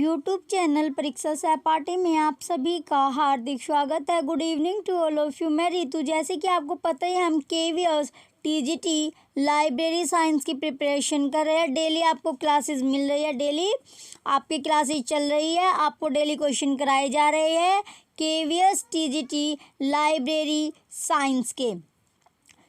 YouTube channel परीक्षा सहपाठी में आप सभी का हार्दिक स्वागत है। Good evening to all of you. मैं रितु। जैसे कि आपको पता ही हम केवीएस टीजीटी लाइब्रेरी साइंस की प्रिपरेशन कर रहे हैं। डेली आपको क्लासेस मिल रही है, डेली आपकी क्लासेस चल रही है, आपको डेली क्वेश्चन कराए जा रहे हैं केवीएस टीजीटी लाइब्रेरी साइंस के।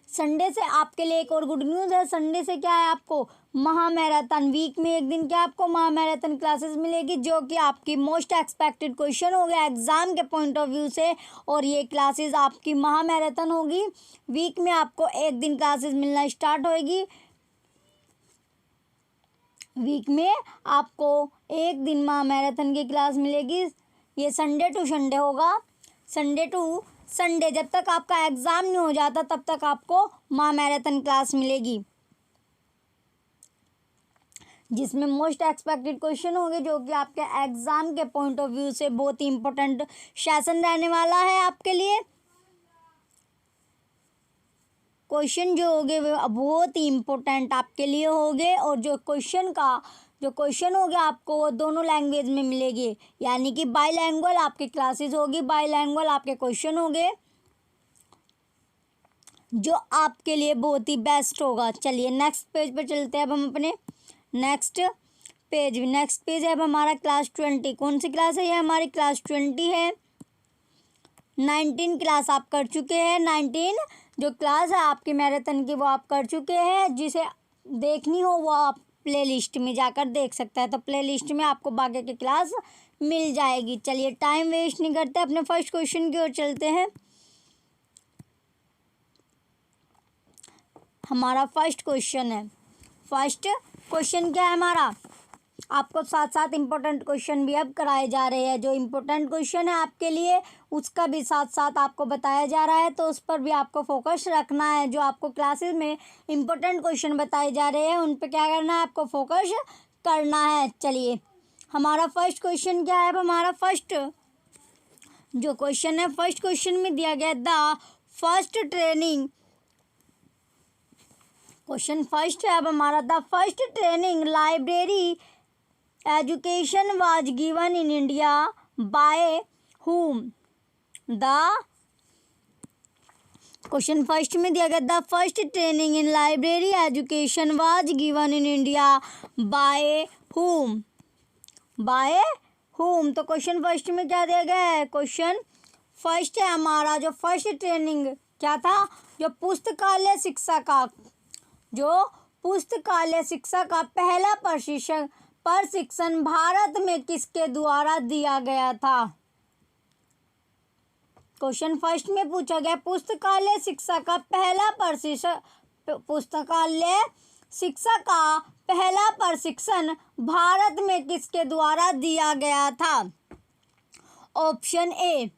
संडे से आपके लिए एक और गुड न्यूज़ है। संडे से क्या है, आपको महामैराथन वीक में एक दिन क्या आपको महामैराथन क्लासेस मिलेगी, जो कि आपकी मोस्ट एक्सपेक्टेड क्वेश्चन हो गया एग्जाम के पॉइंट ऑफ व्यू से। और ये क्लासेस आपकी महामैराथन होगी। वीक में आपको एक दिन क्लासेस मिलना स्टार्ट होएगी। वीक में आपको एक दिन महामैराथन की क्लास मिलेगी। ये संडे टू संडे होगा। संडे टू संडे जब तक आपका एग्ज़ाम नहीं हो जाता तब तक आपको महामैराथन क्लास मिलेगी, जिसमें मोस्ट एक्सपेक्टेड क्वेश्चन होंगे, जो कि आपके एग्ज़ाम के पॉइंट ऑफ व्यू से बहुत ही इम्पोर्टेंट सेशन रहने वाला है आपके लिए। क्वेश्चन जो होंगे वो बहुत ही इम्पोर्टेंट आपके लिए होंगे। और जो क्वेश्चन हो गया आपको वो दोनों लैंग्वेज में मिलेगी, यानी कि बाईलैंग्वेज आपकी क्लासेस होगी, बाईलैंग्वेज आपके क्वेश्चन होंगे, जो आपके लिए बहुत ही बेस्ट होगा। चलिए नेक्स्ट पेज पर चलते हैं अब हम अपने नेक्स्ट पेज है अब हमारा क्लास 20। कौन सी क्लास है? ये हमारी क्लास 20 है। 19 क्लास आप कर चुके हैं। 19 जो क्लास है आपकी मैराथन की वो आप कर चुके हैं। जिसे देखनी हो वो आप प्लेलिस्ट में जाकर देख सकते हैं, तो प्लेलिस्ट में आपको बाकी की क्लास मिल जाएगी। चलिए टाइम वेस्ट नहीं करते, अपने फर्स्ट क्वेश्चन की ओर चलते हैं। हमारा फर्स्ट क्वेश्चन है। फर्स्ट क्वेश्चन क्या है हमारा? आपको साथ साथ इम्पोर्टेंट क्वेश्चन भी अब कराए जा रहे हैं। जो इम्पोर्टेंट क्वेश्चन है आपके लिए उसका भी साथ साथ आपको बताया जा रहा है, तो उस पर भी आपको फोकस रखना है। जो आपको क्लासेस में इम्पोर्टेंट क्वेश्चन बताए जा रहे हैं उन पर क्या करना है, आपको फोकस करना है। चलिए हमारा फर्स्ट क्वेश्चन क्या है? अब हमारा फर्स्ट जो क्वेश्चन है, फर्स्ट क्वेश्चन में दिया गया the first training. Question first है अब हमारा, the first training library education was given in India by whom? Question first में दिया गया the first training in library education was given in India by whom? By whom? तो question first में क्या दिया गया है? क्वेश्चन फर्स्ट है हमारा, जो फर्स्ट ट्रेनिंग क्या था, जो पुस्तकालय शिक्षा का पहला प्रशिक्षण भारत में किसके द्वारा दिया गया था? क्वेश्चन फर्स्ट में पूछा गया पुस्तकालय शिक्षा का पहला प्रशिक्षण भारत में किसके द्वारा दिया गया था? ऑप्शन ए।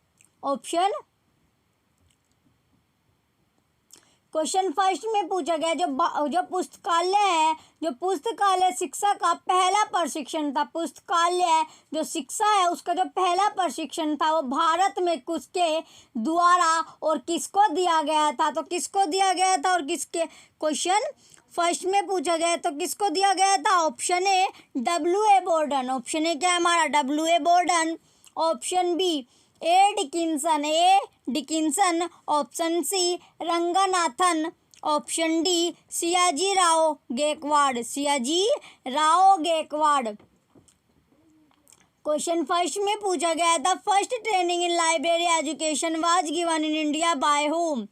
क्वेश्चन फर्स्ट में पूछा गया जो पुस्तकालय है, जो पुस्तकालय शिक्षा का पहला प्रशिक्षण था, पुस्तकालय जो शिक्षा है उसका जो पहला प्रशिक्षण था वो भारत में किसके द्वारा और किसको दिया गया था? तो किसको दिया गया था और किसके? क्वेश्चन फर्स्ट में पूछा गया तो किसको दिया गया था? Option A W.A. Borden. Option A क्या है हमारा? W.A. Borden. Option B A Dickinson. Option C Ranganathan. Option D Sayaji Rao Gaekwad. Question first में पूछा गया था first training in library education was given in India by whom?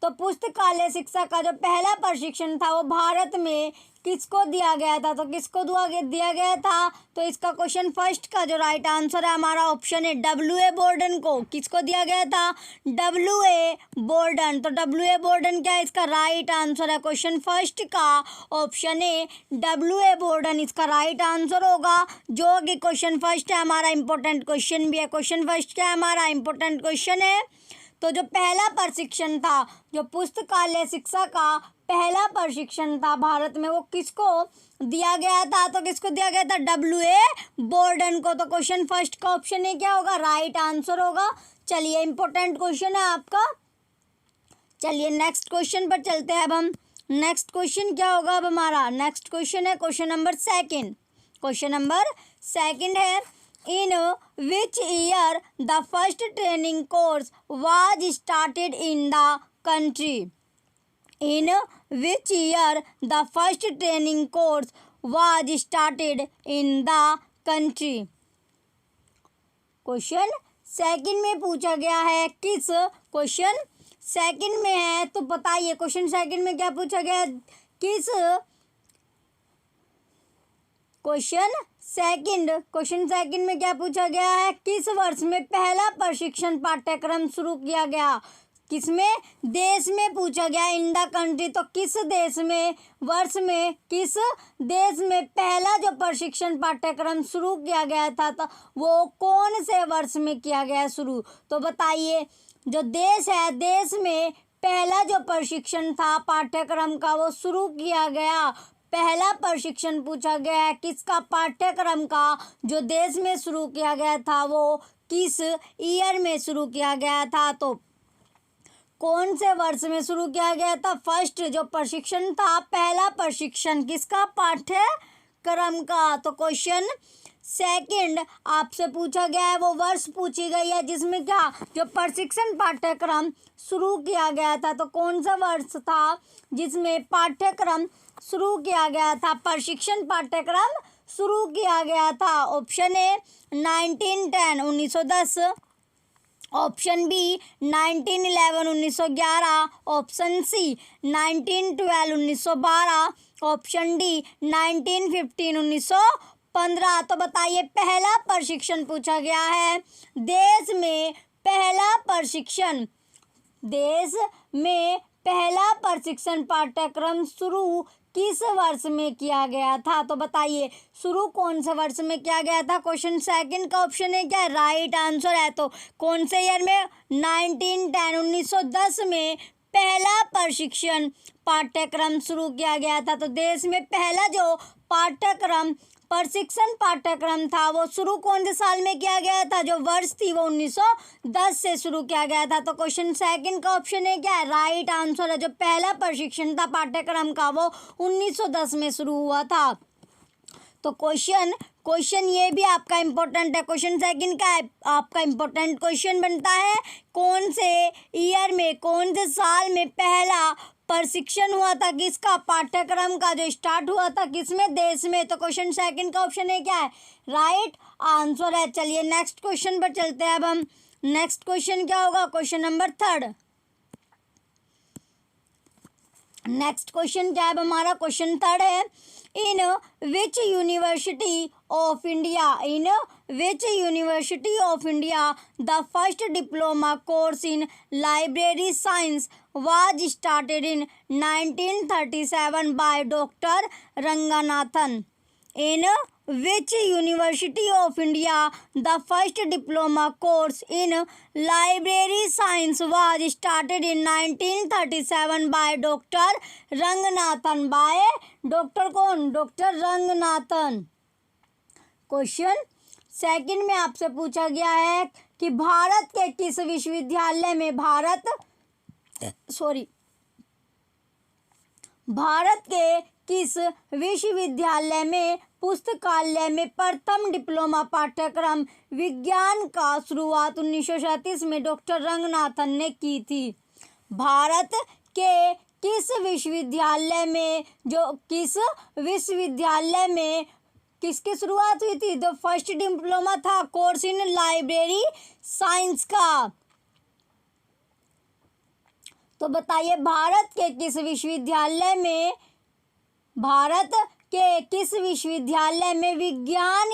तो पुस्तकालय शिक्षा का जो पहला प्रशिक्षण था वो भारत में किसको दिया गया था? तो किसको दिया गया था? तो इसका क्वेश्चन फर्स्ट का जो राइट आंसर है हमारा ऑप्शन है W.A. बोर्डन को। किसको दिया गया था? W.A. बोर्डन। तो W.A. बोर्डन क्या है इसका राइट आंसर है? क्वेश्चन फर्स्ट का ऑप्शन है W.A. बोर्डन इसका राइट आंसर होगा, जो कि क्वेश्चन फर्स्ट है हमारा इम्पोर्टेंट क्वेश्चन भी है। क्वेश्चन फर्स्ट क्या है हमारा? इम्पोर्टेंट क्वेश्चन है। तो जो पहला प्रशिक्षण था, जो पुस्तकालय शिक्षा का पहला प्रशिक्षण था भारत में, वो किसको दिया गया था? तो किसको दिया गया था? W.A. बोर्डन को। तो क्वेश्चन फर्स्ट का ऑप्शन है क्या होगा? राइट आंसर होगा। चलिए इम्पोर्टेंट क्वेश्चन है आपका। चलिए नेक्स्ट क्वेश्चन पर चलते हैं अब हम। नेक्स्ट क्वेश्चन क्या होगा अब हमारा? नेक्स्ट क्वेश्चन है question number second. Question number second है In which year the first training course was started in the country? In which year the first training course was started in the country? Question second में पूछा गया है किस, question second में है तो बताइए क्वेश्चन सेकंड में क्या पूछा गया है, किस, क्वेश्चन सेकंड में क्या पूछा गया है, किस वर्ष में पहला प्रशिक्षण पाठ्यक्रम शुरू किया गया? किसमें? देश में पूछा गया, इन द कंट्री। तो किस देश में, वर्ष में, किस देश में पहला जो प्रशिक्षण पाठ्यक्रम शुरू किया गया था तो वो कौन से वर्ष में किया गया शुरू? तो बताइए जो देश है, देश में पहला जो प्रशिक्षण था पाठ्यक्रम का वो शुरू किया गया, पहला प्रशिक्षण पूछा गया है किसका, पाठ्यक्रम का जो देश में शुरू किया गया था वो किस ईयर में शुरू किया गया था? तो कौन से वर्ष में शुरू किया गया था? फर्स्ट जो प्रशिक्षण था, पहला प्रशिक्षण किसका, पाठ्यक्रम का। तो क्वेश्चन सेकंड आपसे पूछा गया है, वो वर्ष पूछी गई है जिसमें क्या, जो प्रशिक्षण पाठ्यक्रम शुरू किया गया था तो कौन सा वर्ष था जिसमें पाठ्यक्रम शुरू किया गया था, प्रशिक्षण पाठ्यक्रम शुरू किया गया था? Option A 1910 1910, option B 1911 1911, option C 1912 1912, option D 1915 1915। तो बताइए पहला प्रशिक्षण पूछा गया है, देश में पहला प्रशिक्षण, देश में पहला प्रशिक्षण पाठ्यक्रम शुरू किस वर्ष में किया गया था? तो बताइए शुरू कौन से वर्ष में किया गया था? क्वेश्चन सेकंड का ऑप्शन है क्या, राइट आंसर है। तो कौन से ईयर में? 1910 1910 में पहला प्रशिक्षण पाठ्यक्रम शुरू किया गया था। तो देश में पहला जो पाठ्यक्रम, प्रशिक्षण पाठ्यक्रम था वो शुरू कौन से साल में किया गया था? जो वर्ष थी वो 1910 से शुरू किया गया था। तो क्वेश्चन सेकंड का ऑप्शन है क्या, राइट आंसर है। जो पहला प्रशिक्षण था पाठ्यक्रम का वो 1910 में शुरू हुआ था। तो क्वेश्चन ये भी आपका इम्पोर्टेंट है। क्वेश्चन सेकंड का आपका इम्पोर्टेंट क्वेश्चन बनता है, कौन से ईयर में, कौन से साल में पहला प्रशिक्षण हुआ था किसका, पाठ्यक्रम का जो स्टार्ट हुआ था किसमें, देश में? तो क्वेश्चन सेकंड का ऑप्शन है क्या है, राइट आंसर है। चलिए नेक्स्ट क्वेश्चन पर चलते हैं। अब हम नेक्स्ट क्वेश्चन क्या होगा, question number third. Next question क्या है हमारा, क्वेश्चन थर्ड है, in which university of India, in which university of India the first diploma course in library science was started in 1937 by Dr. Ranganathan. In which university of India the first diploma course in library science was started in 1937 by Dr. Ranganathan? by doctor कौन, doctor Ranganathan. Question second में आपसे पूछा गया है कि भारत के किस विश्वविद्यालय में, भारत के किस विश्वविद्यालय में पुस्तकालय में प्रथम डिप्लोमा पाठ्यक्रम विज्ञान का शुरुआत 1937 में डॉक्टर रंगनाथन ने की थी? भारत के किस विश्वविद्यालय में, जो किस विश्वविद्यालय में किसकी शुरुआत हुई थी? द फर्स्ट डिप्लोमा था कोर्स इन लाइब्रेरी साइंस का। तो बताइए भारत के किस विश्वविद्यालय में, भारत के किस विश्वविद्यालय में विज्ञान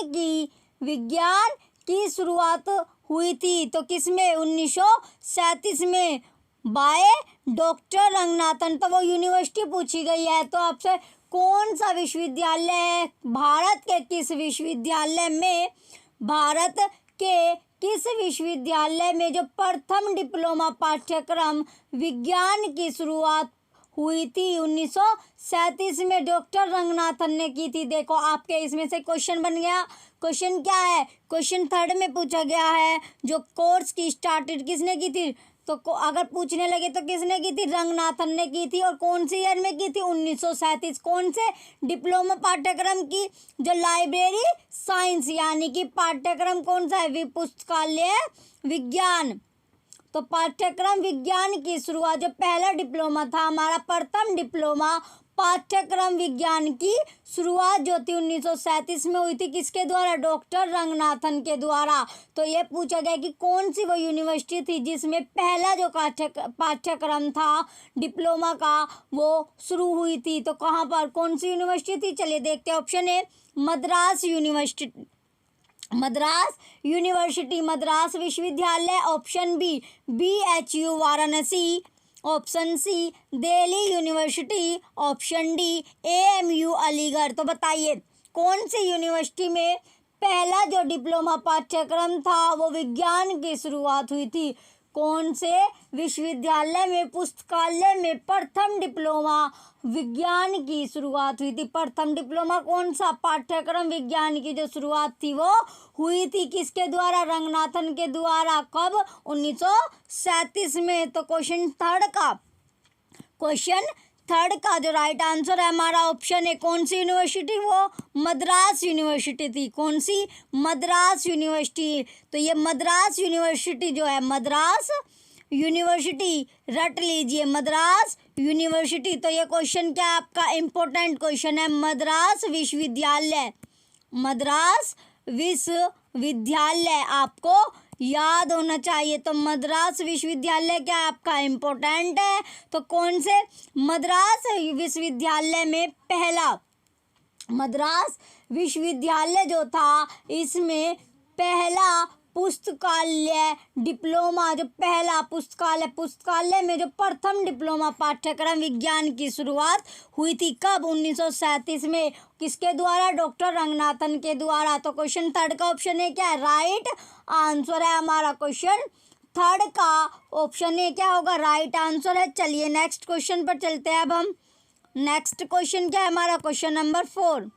की शुरुआत हुई थी? तो किसमें, 1937 में, बाय डॉक्टर रंगनाथन। तो वो यूनिवर्सिटी पूछी गई है, तो आपसे कौन सा विश्वविद्यालय है, भारत के किस विश्वविद्यालय में, भारत के किस विश्वविद्यालय में जो प्रथम डिप्लोमा पाठ्यक्रम विज्ञान की शुरुआत हुई थी 1937 में डॉक्टर रंगनाथन ने की थी? देखो आपके इसमें से क्वेश्चन बन गया। क्वेश्चन क्या है, क्वेश्चन थर्ड में पूछा गया है जो कोर्स की स्टार्टेड किसने की थी? तो अगर पूछने लगे तो किसने की थी, रंगनाथन ने की थी। और कौन से ईयर में की थी, 1937। कौन से डिप्लोमा पाठ्यक्रम की, जो लाइब्रेरी साइंस यानी कि पाठ्यक्रम कौन सा है, पुस्तकालय विज्ञान। तो पाठ्यक्रम विज्ञान की शुरुआत, जो पहला डिप्लोमा था हमारा, प्रथम डिप्लोमा पाठ्यक्रम विज्ञान की शुरुआत जो थी 1937 में हुई थी, किसके द्वारा, डॉक्टर रंगनाथन के द्वारा। तो ये पूछा गया कि कौन सी वो यूनिवर्सिटी थी जिसमें पहला जो पाठ्यक्रम था डिप्लोमा का वो शुरू हुई थी। तो कहाँ पर, कौन सी यूनिवर्सिटी थी, चलिए देखते हैं। Option A Madras university, Madras विश्वविद्यालय। Option B BHU Varanasi. Option C Delhi university. Option D AMU Aligarh. तो बताइए कौन सी यूनिवर्सिटी में पहला जो डिप्लोमा पाठ्यक्रम था वो विज्ञान की शुरुआत हुई थी। कौन से विश्वविद्यालय में, पुस्तकालय में प्रथम डिप्लोमा विज्ञान की शुरुआत हुई थी। प्रथम डिप्लोमा कौन सा पाठ्यक्रम विज्ञान की जो शुरुआत थी वो हुई थी किसके द्वारा, रंगनाथन के द्वारा। कब, 1937 में। तो क्वेश्चन थर्ड का जो राइट आंसर है हमारा ऑप्शन है, कौन सी यूनिवर्सिटी, वो मद्रास यूनिवर्सिटी थी। कौन सी, मद्रास यूनिवर्सिटी। तो ये मद्रास यूनिवर्सिटी जो है, मद्रास यूनिवर्सिटी, रट लीजिए मद्रास यूनिवर्सिटी। तो ये क्वेश्चन क्या आपका इम्पोर्टेंट क्वेश्चन है, मद्रास विश्वविद्यालय, मद्रास विश्वविद्यालय आपको याद होना चाहिए। तो मद्रास विश्वविद्यालय क्या आपका इम्पोर्टेंट है। तो कौन से मद्रास विश्वविद्यालय में पहला, मद्रास विश्वविद्यालय जो था इसमें पहला पुस्तकालय डिप्लोमा, जो पहला पुस्तकालय में जो प्रथम डिप्लोमा पाठ्यक्रम विज्ञान की शुरुआत हुई थी। कब, 1937 में। किसके द्वारा, डॉक्टर रंगनाथन के द्वारा। तो क्वेश्चन थर्ड का ऑप्शन है क्या, राइट आंसर है हमारा। क्वेश्चन थर्ड का ऑप्शन है क्या होगा, राइट आंसर है। चलिए नेक्स्ट क्वेश्चन पर चलते हैं। अब हम नेक्स्ट क्वेश्चन क्या है हमारा, क्वेश्चन नंबर 4।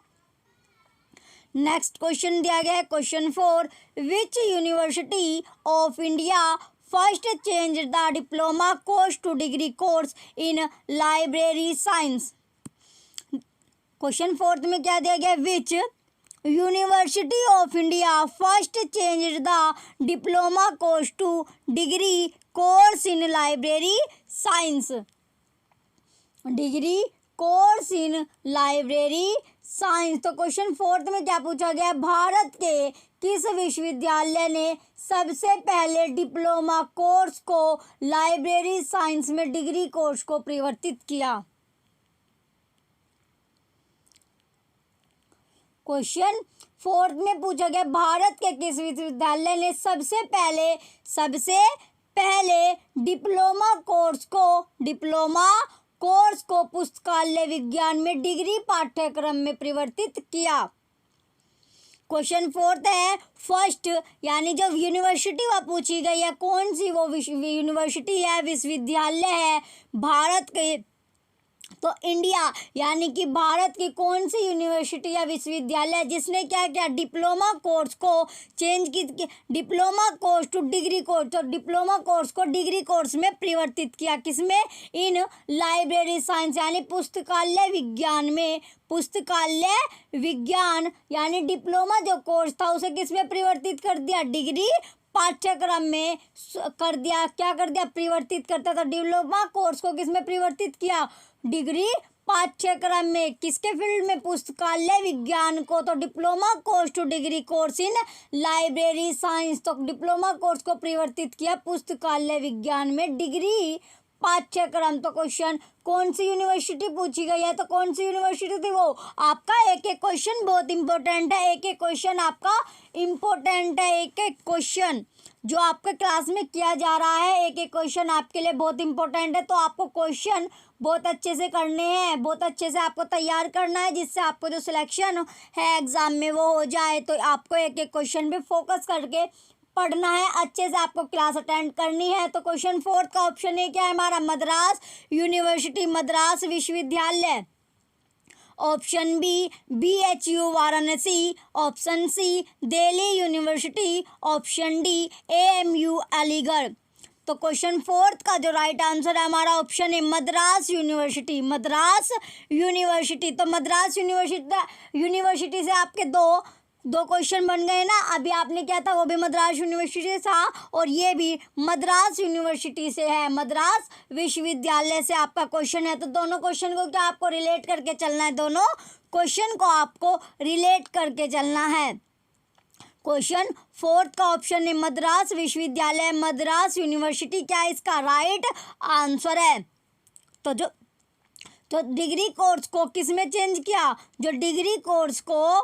नेक्स्ट क्वेश्चन दिया गया है question 4, which university of India first change the diploma course two degree course in library science. Question 4 में क्या दिया गया, which university of India first change the diploma course two degree course in library science, degree course in library science. तो question 4 में क्या पूछा गया, भारत के किस विश्वविद्यालय ने सबसे पहले डिप्लोमा कोर्स को लाइब्रेरी साइंस में डिग्री कोर्स को परिवर्तित किया। क्वेश्चन 4 में पूछा गया, भारत के किस विश्वविद्यालय ने सबसे पहले डिप्लोमा कोर्स को पुस्तकालय विज्ञान में डिग्री पाठ्यक्रम में परिवर्तित किया। क्वेश्चन 4 है, फर्स्ट यानी जो यूनिवर्सिटी वह पूछी गई है कौन सी वो यूनिवर्सिटी है, विश्वविद्यालय है भारत के। तो इंडिया यानी कि भारत की कौन सी यूनिवर्सिटी या विश्वविद्यालय जिसने क्या किया, डिप्लोमा कोर्स को चेंज की, diploma course two degree course, तो डिप्लोमा कोर्स को डिग्री कोर्स में परिवर्तित किया। किसमें, इन लाइब्रेरी साइंस यानी पुस्तकालय विज्ञान में। पुस्तकालय विज्ञान यानी डिप्लोमा जो कोर्स था उसे किसमें परिवर्तित कर दिया, डिग्री पाठ्यक्रम में कर दिया। क्या कर दिया, परिवर्तित करता था। डिप्लोमा कोर्स को किसमें परिवर्तित किया, डिग्री पाठ्यक्रम में। किसके फील्ड में, पुस्तकालय विज्ञान को। तो diploma course two degree course in library science, तो डिप्लोमा कोर्स को परिवर्तित किया पुस्तकालय विज्ञान में डिग्री पाठ्यक्रम। तो क्वेश्चन कौन सी यूनिवर्सिटी पूछी गई है, तो कौन सी यूनिवर्सिटी थी वो आपका। एक एक क्वेश्चन बहुत इंपॉर्टेंट है, एक एक क्वेश्चन आपका इंपॉर्टेंट है, एक एक क्वेश्चन जो आपके क्लास में किया जा रहा है, एक एक क्वेश्चन आपके लिए बहुत इंपॉर्टेंट है। तो आपको क्वेश्चन बहुत अच्छे से करने हैं, बहुत अच्छे से आपको तैयार करना है, जिससे आपको जो सिलेक्शन है एग्जाम में वो हो जाए। तो आपको एक एक क्वेश्चन पे फोकस करके पढ़ना है, अच्छे से आपको क्लास अटेंड करनी है। तो क्वेश्चन 4 का ऑप्शन है क्या है हमारा, मद्रास यूनिवर्सिटी, मद्रास विश्वविद्यालय। Option B BHU Varanasi. Option C Delhi university. Option D AMU Aligarh. तो क्वेश्चन फोर्थ का जो राइट आंसर है हमारा ऑप्शन है मद्रास यूनिवर्सिटी। मद्रास यूनिवर्सिटी, तो मद्रास यूनिवर्सिटी से आपके दो क्वेश्चन बन गए ना। अभी आपने क्या था, वो भी मद्रास यूनिवर्सिटी से था और ये भी मद्रास यूनिवर्सिटी से है, मद्रास विश्वविद्यालय से आपका क्वेश्चन है। तो दोनों क्वेश्चन को क्या आपको रिलेट करके चलना है, दोनों क्वेश्चन को आपको रिलेट करके चलना है। क्वेश्चन फोर्थ का ऑप्शन है मद्रास विश्वविद्यालय, मद्रास यूनिवर्सिटी क्या इसका राइट आंसर है। तो डिग्री कोर्स को किसमें चेंज किया, जो डिग्री कोर्स को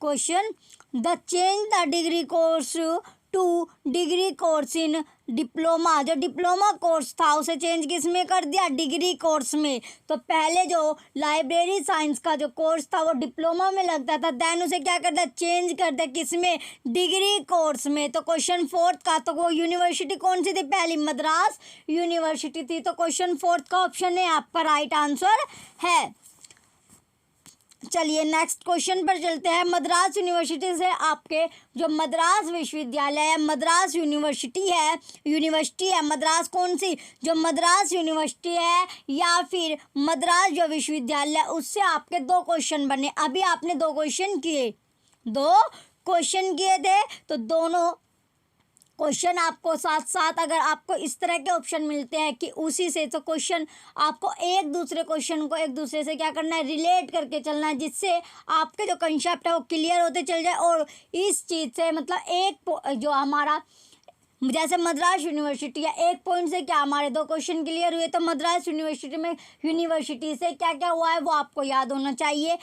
question the change the degree course two degree course in diploma, जो डिप्लोमा कोर्स था उसे चेंज किस में कर दिया, डिग्री कोर्स में। तो पहले जो लाइब्रेरी साइंस का जो कोर्स था वो डिप्लोमा में लगता था, देन उसे क्या कर दिया, चेंज कर दिया किस में, डिग्री कोर्स में। तो क्वेश्चन फोर्थ का, तो वो यूनिवर्सिटी कौन सी थी, पहली मद्रास यूनिवर्सिटी थी। तो क्वेश्चन फोर्थ का ऑप्शन है आपका राइट आंसर है। चलिए नेक्स्ट क्वेश्चन पर चलते हैं। मद्रास यूनिवर्सिटी से आपके जो मद्रास विश्वविद्यालय है, मद्रास यूनिवर्सिटी है, मद्रास कौन सी, जो मद्रास यूनिवर्सिटी है या फिर मद्रास जो विश्वविद्यालय है, उससे आपके दो क्वेश्चन बने। अभी आपने दो क्वेश्चन किए थे, तो दोनों क्वेश्चन आपको साथ साथ अगर आपको इस तरह के ऑप्शन मिलते हैं कि उसी से, तो क्वेश्चन आपको एक दूसरे क्वेश्चन को एक दूसरे से क्या करना है, रिलेट करके चलना है, जिससे आपके जो कंसेप्ट है वो क्लियर होते चल जाए। और इस चीज़ से मतलब एक जो हमारा जैसे मद्रास यूनिवर्सिटी है, एक पॉइंट से क्या हमारे दो क्वेश्चन क्लियर हुए, तो मद्रास यूनिवर्सिटी से क्या क्या हुआ है वो आपको याद होना चाहिए।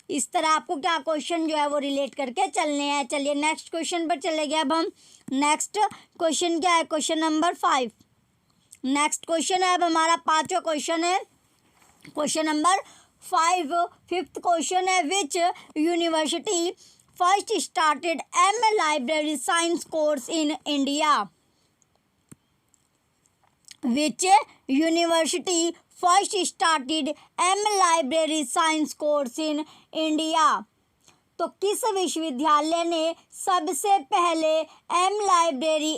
इस तरह आपको क्या क्वेश्चन जो है वो रिलेट करके चलने हैं। चलिए नेक्स्ट क्वेश्चन पर चले गए। अब हम नेक्स्ट क्वेश्चन क्या है, क्वेश्चन नंबर 5। नेक्स्ट क्वेश्चन है अब हमारा पांचवा क्वेश्चन है, क्वेश्चन नंबर 5। फिफ्थ क्वेश्चन है which university first started M library science course in India. Which university first started M library science course in India. तो किस विश्वविद्यालय ने सबसे पहले एम लाइब्रेरी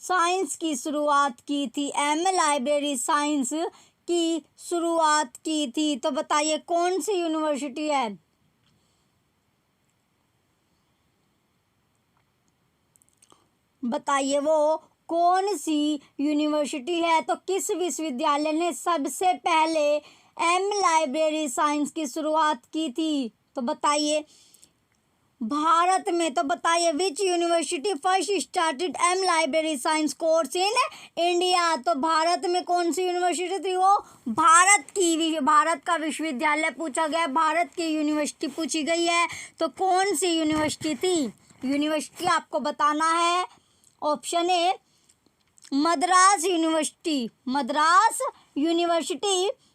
साइंस की शुरुआत की थी, एम लाइब्रेरी साइंस की शुरुआत की थी। तो बताइए कौन सी यूनिवर्सिटी है, बताइए वो कौन सी यूनिवर्सिटी है। तो किस विश्वविद्यालय ने सबसे पहले एम लाइब्रेरी साइंस की शुरुआत की थी, तो बताइए भारत में। तो बताइए which university first started M library science course in India. तो भारत में कौन सी यूनिवर्सिटी थी, वो भारत का विश्वविद्यालय पूछा गया, भारत की यूनिवर्सिटी पूछी गई है। तो कौन सी यूनिवर्सिटी थी, यूनिवर्सिटी आपको बताना है। Option A Madras university.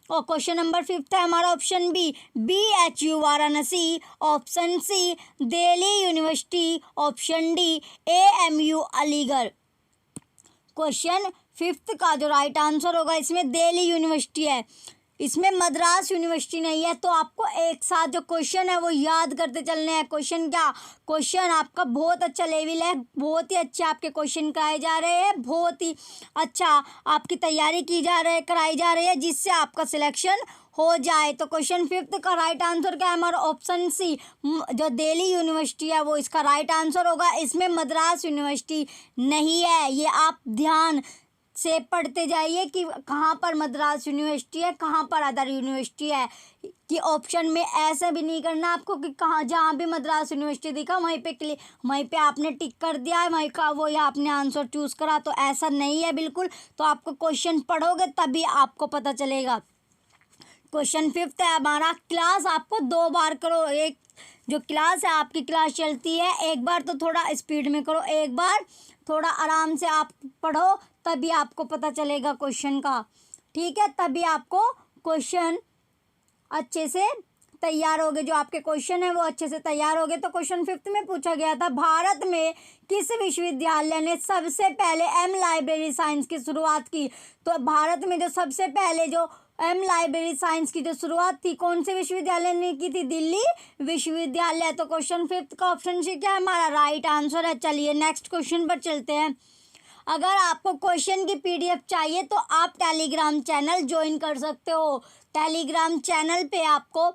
और क्वेश्चन नंबर 5 है हमारा option B BHU Varanasi, option C Delhi university, option D AMU Aligarh. Question 5 का जो राइट आंसर होगा इसमें दिल्ली यूनिवर्सिटी है, इसमें मद्रास यूनिवर्सिटी नहीं है। तो आपको एक साथ जो क्वेश्चन है वो याद करते चलने हैं। क्वेश्चन आपका बहुत अच्छा लेवल है, बहुत ही अच्छे आपके क्वेश्चन कराए जा रहे हैं, बहुत ही अच्छा आपकी तैयारी कराई जा रही है, जिससे आपका सिलेक्शन हो जाए। तो क्वेश्चन 5 का राइट आंसर क्या है हमारा, ऑप्शन सी जो दिल्ली यूनिवर्सिटी है वो इसका राइट आंसर होगा। इसमें मद्रास यूनिवर्सिटी नहीं है, ये आप ध्यान से पढ़ते जाइए कि कहाँ पर मद्रास यूनिवर्सिटी है, कहाँ पर अदर यूनिवर्सिटी है। कि ऑप्शन में ऐसा भी नहीं करना आपको कि कहाँ जहाँ भी मद्रास यूनिवर्सिटी दिखा वहीं पे आपने टिक कर दिया है, वहीं का वो या आपने आंसर चूज़ करा, तो ऐसा नहीं है बिल्कुल। तो आपको क्वेश्चन पढ़ोगे तभी आपको पता चलेगा। क्वेश्चन 5 है हमारा, क्लास आपको 2 बार करो। एक जो क्लास है आपकी क्लास चलती है, एक बार तो थोड़ा स्पीड में करो, एक बार थोड़ा आराम से आप पढ़ो, तभी आपको पता चलेगा क्वेश्चन का, ठीक है, तभी आपको क्वेश्चन अच्छे से तैयार हो गए, जो आपके क्वेश्चन है वो अच्छे से तैयार हो गए। तो क्वेश्चन 5 में पूछा गया था, भारत में किस विश्वविद्यालय ने सबसे पहले एम लाइब्रेरी साइंस की शुरुआत की। तो भारत में जो सबसे पहले जो एम लाइब्रेरी साइंस की जो शुरुआत थी, कौन से विश्वविद्यालय ने की थी? दिल्ली विश्वविद्यालय। तो क्वेश्चन 5 का ऑप्शन सी क्या है? हमारा राइट आंसर है। चलिए नेक्स्ट क्वेश्चन पर चलते हैं। अगर आपको क्वेश्चन की पीडीएफ चाहिए तो आप टेलीग्राम चैनल ज्वाइन कर सकते हो। टेलीग्राम चैनल पे आपको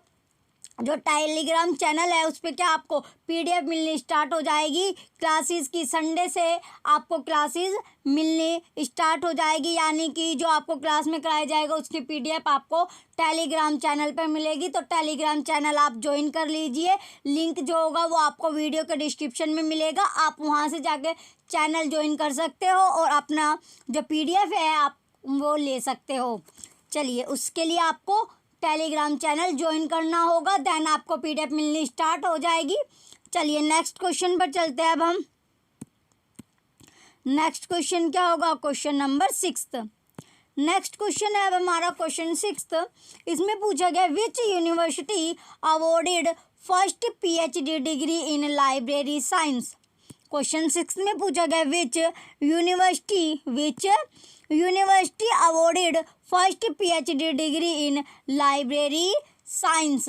जो टेलीग्राम चैनल है उस पर क्या आपको पीडीएफ मिलनी स्टार्ट हो जाएगी क्लासेस की। संडे से आपको क्लासेस मिलनी स्टार्ट हो जाएगी, यानी कि जो आपको क्लास में कराया जाएगा उसकी पीडीएफ आपको टेलीग्राम चैनल पर मिलेगी। तो टेलीग्राम चैनल आप ज्वाइन कर लीजिए। लिंक जो होगा वो आपको वीडियो के डिस्क्रिप्शन में मिलेगा, आप वहाँ से जाके चैनल ज्वाइन कर सकते हो और अपना जो पीडीएफ है आप वो ले सकते हो। चलिए उसके लिए आपको टेलीग्राम चैनल ज्वाइन करना होगा, देन आपको पीडीएफ मिलनी स्टार्ट हो जाएगी। चलिए नेक्स्ट क्वेश्चन पर चलते हैं। अब हम नेक्स्ट क्वेश्चन क्या होगा? Question number 6। नेक्स्ट क्वेश्चन है अब हमारा क्वेश्चन 6। इसमें पूछा गया, which university awarded first PhD degree in library science. Question 6 में पूछा गया, which university awarded first PhD degree in library science.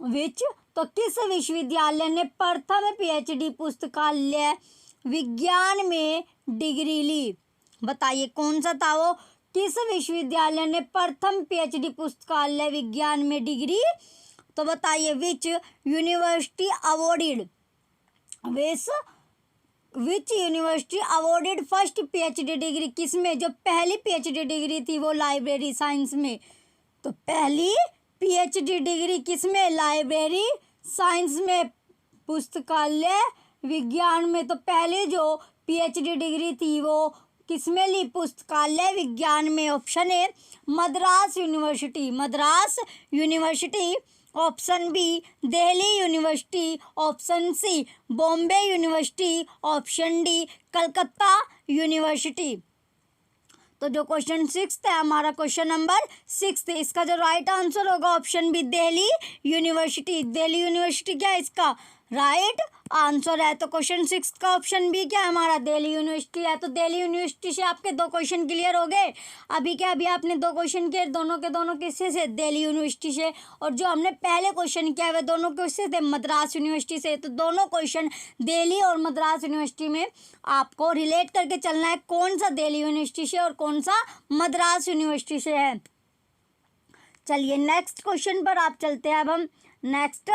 Which, तो किस विश्वविद्यालय ने प्रथम पीएचडी पुस्तकालय विज्ञान में डिग्री ली? बताइए कौन सा था वो? किस विश्वविद्यालय ने प्रथम पीएचडी पुस्तकालय विज्ञान में डिग्री? तो बताइए which university awarded which university awarded first PhD degree, किसमें जो पहली पीएचडी डिग्री थी वो लाइब्रेरी साइंस में। तो पहली पीएचडी डिग्री किसमें? लाइब्रेरी साइंस में, पुस्तकालय विज्ञान में। तो पहले जो पीएचडी डिग्री थी वो किसमें ली? पुस्तकालय विज्ञान में। Option A Madras university, option B Delhi university, option C Bombay university, option D Calcutta university. तो जो क्वेश्चन 6 है हमारा क्वेश्चन नंबर 6, इसका जो राइट आंसर होगा option B Delhi university. Delhi university क्या है इसका राइट आंसर है। तो क्वेश्चन 6 का ऑप्शन बी क्या है हमारा? दिल्ली यूनिवर्सिटी है। तो दिल्ली यूनिवर्सिटी से आपके 2 क्वेश्चन क्लियर हो गए। अभी आपने 2 क्वेश्चन किए, दोनों के दोनों किससे से? दिल्ली यूनिवर्सिटी से। और जो हमने पहले क्वेश्चन किया वे दोनों किससे थे? मद्रास यूनिवर्सिटी से। तो दोनों क्वेश्चन दिल्ली और मद्रास यूनिवर्सिटी में आपको रिलेट करके चलना है, कौन सा दिल्ली यूनिवर्सिटी से और कौन सा मद्रास यूनिवर्सिटी से है। चलिए नेक्स्ट क्वेश्चन पर आप चलते हैं। अब हम नेक्स्ट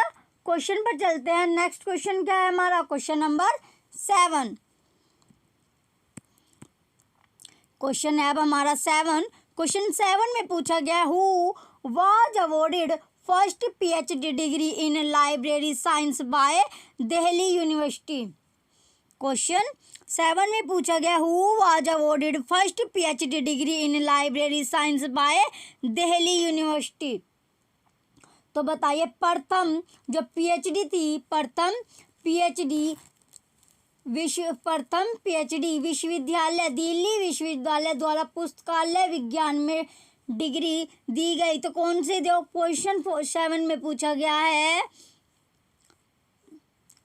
क्वेश्चन पर चलते हैं। नेक्स्ट क्वेश्चन क्या है हमारा? Question number 7। क्वेश्चन है अब हमारा 7। क्वेश्चन 7 में पूछा गया, who was awarded first PhD degree in library science by Delhi university. Question 7 में पूछा गया, who was awarded first PhD degree in library science by Delhi university. तो बताइए प्रथम जो पीएचडी थी, प्रथम पीएचडी विश्वविद्यालय दिल्ली विश्वविद्यालय द्वारा पुस्तकालय विज्ञान में डिग्री दी गई। तो कौन से जो क्वेश्चन 7 में पूछा गया है,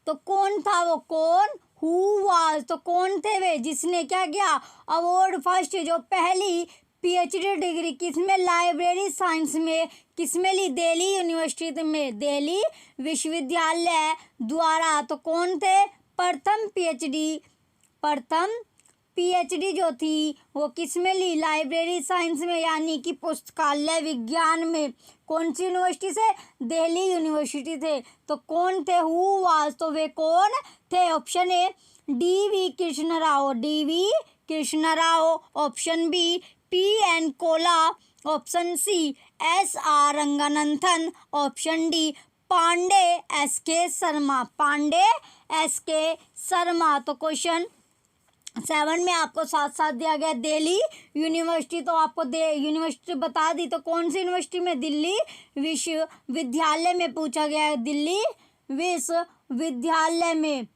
तो कौन था वो? कौन हु वाज, तो कौन थे वे जिसने क्या किया? अवार्ड फर्स्ट, जो पहली पीएचडी डिग्री किसमें? लाइब्रेरी साइंस में। किसमें ली? दिल्ली यूनिवर्सिटी में, दिल्ली विश्वविद्यालय द्वारा। तो कौन थे? प्रथम पीएचडी जो थी वो किसमें ली? लाइब्रेरी साइंस में, यानी कि पुस्तकालय विज्ञान में। कौन सी यूनिवर्सिटी से? दिल्ली यूनिवर्सिटी थे। तो कौन थे? हु वाज, तो वे कौन थे? Option A D V. Krishna Rao, option B P.N. Kaula, option C S.R. Ranganathan, option D Pandey S.K. Sharma. तो क्वेश्चन 7 में आपको साथ साथ दिया गया दिल्ली यूनिवर्सिटी, तो आपको यूनिवर्सिटी बता दी। तो कौन सी यूनिवर्सिटी में? दिल्ली विश्वविद्यालय में पूछा गया है, दिल्ली विश्वविद्यालय में।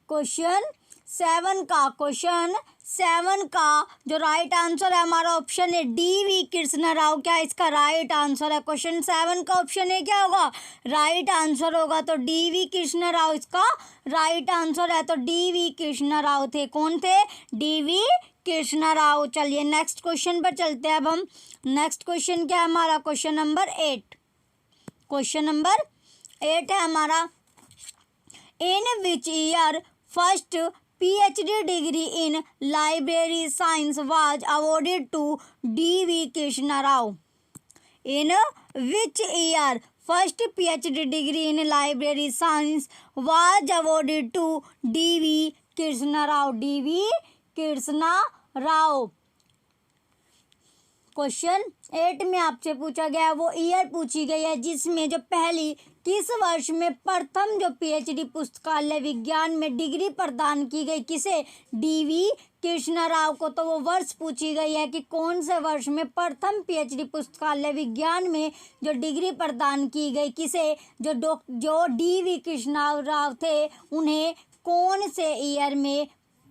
क्वेश्चन 7 7 का जो राइट आंसर है हमारा ऑप्शन है डी वी कृष्ण राव। क्या इसका राइट आंसर है? क्वेश्चन 7 का ऑप्शन है क्या होगा? राइट आंसर होगा। तो डी वी कृष्ण राव इसका राइट आंसर है। तो डी वी कृष्ण राव थे। कौन थे? D V Krishna Rao. चलिए नेक्स्ट क्वेश्चन पर चलते हैं। अब हम नेक्स्ट क्वेश्चन क्या है हमारा? Question number 8। क्वेश्चन नंबर 8 है हमारा, in which year first PhD degree in library science was awarded to D V Krishna Rao. In which year first PhD degree in library science was awarded to D V Krishna Rao. D V Krishna Rao. Question 8 में आपसे पूछा गया है वो year पूछी गई है जिसमें जो पहली किस वर्ष में प्रथम जो PhD पुस्तकालय विज्ञान में डिग्री प्रदान की गई, किसे? डी वी कृष्ण राव को। तो वो वर्ष पूछी गई है कि कौन से वर्ष में प्रथम PhD पुस्तकालय विज्ञान में जो डिग्री प्रदान की गई, किसे? जो डी वी कृष्ण राव थे उन्हें कौन से ईयर में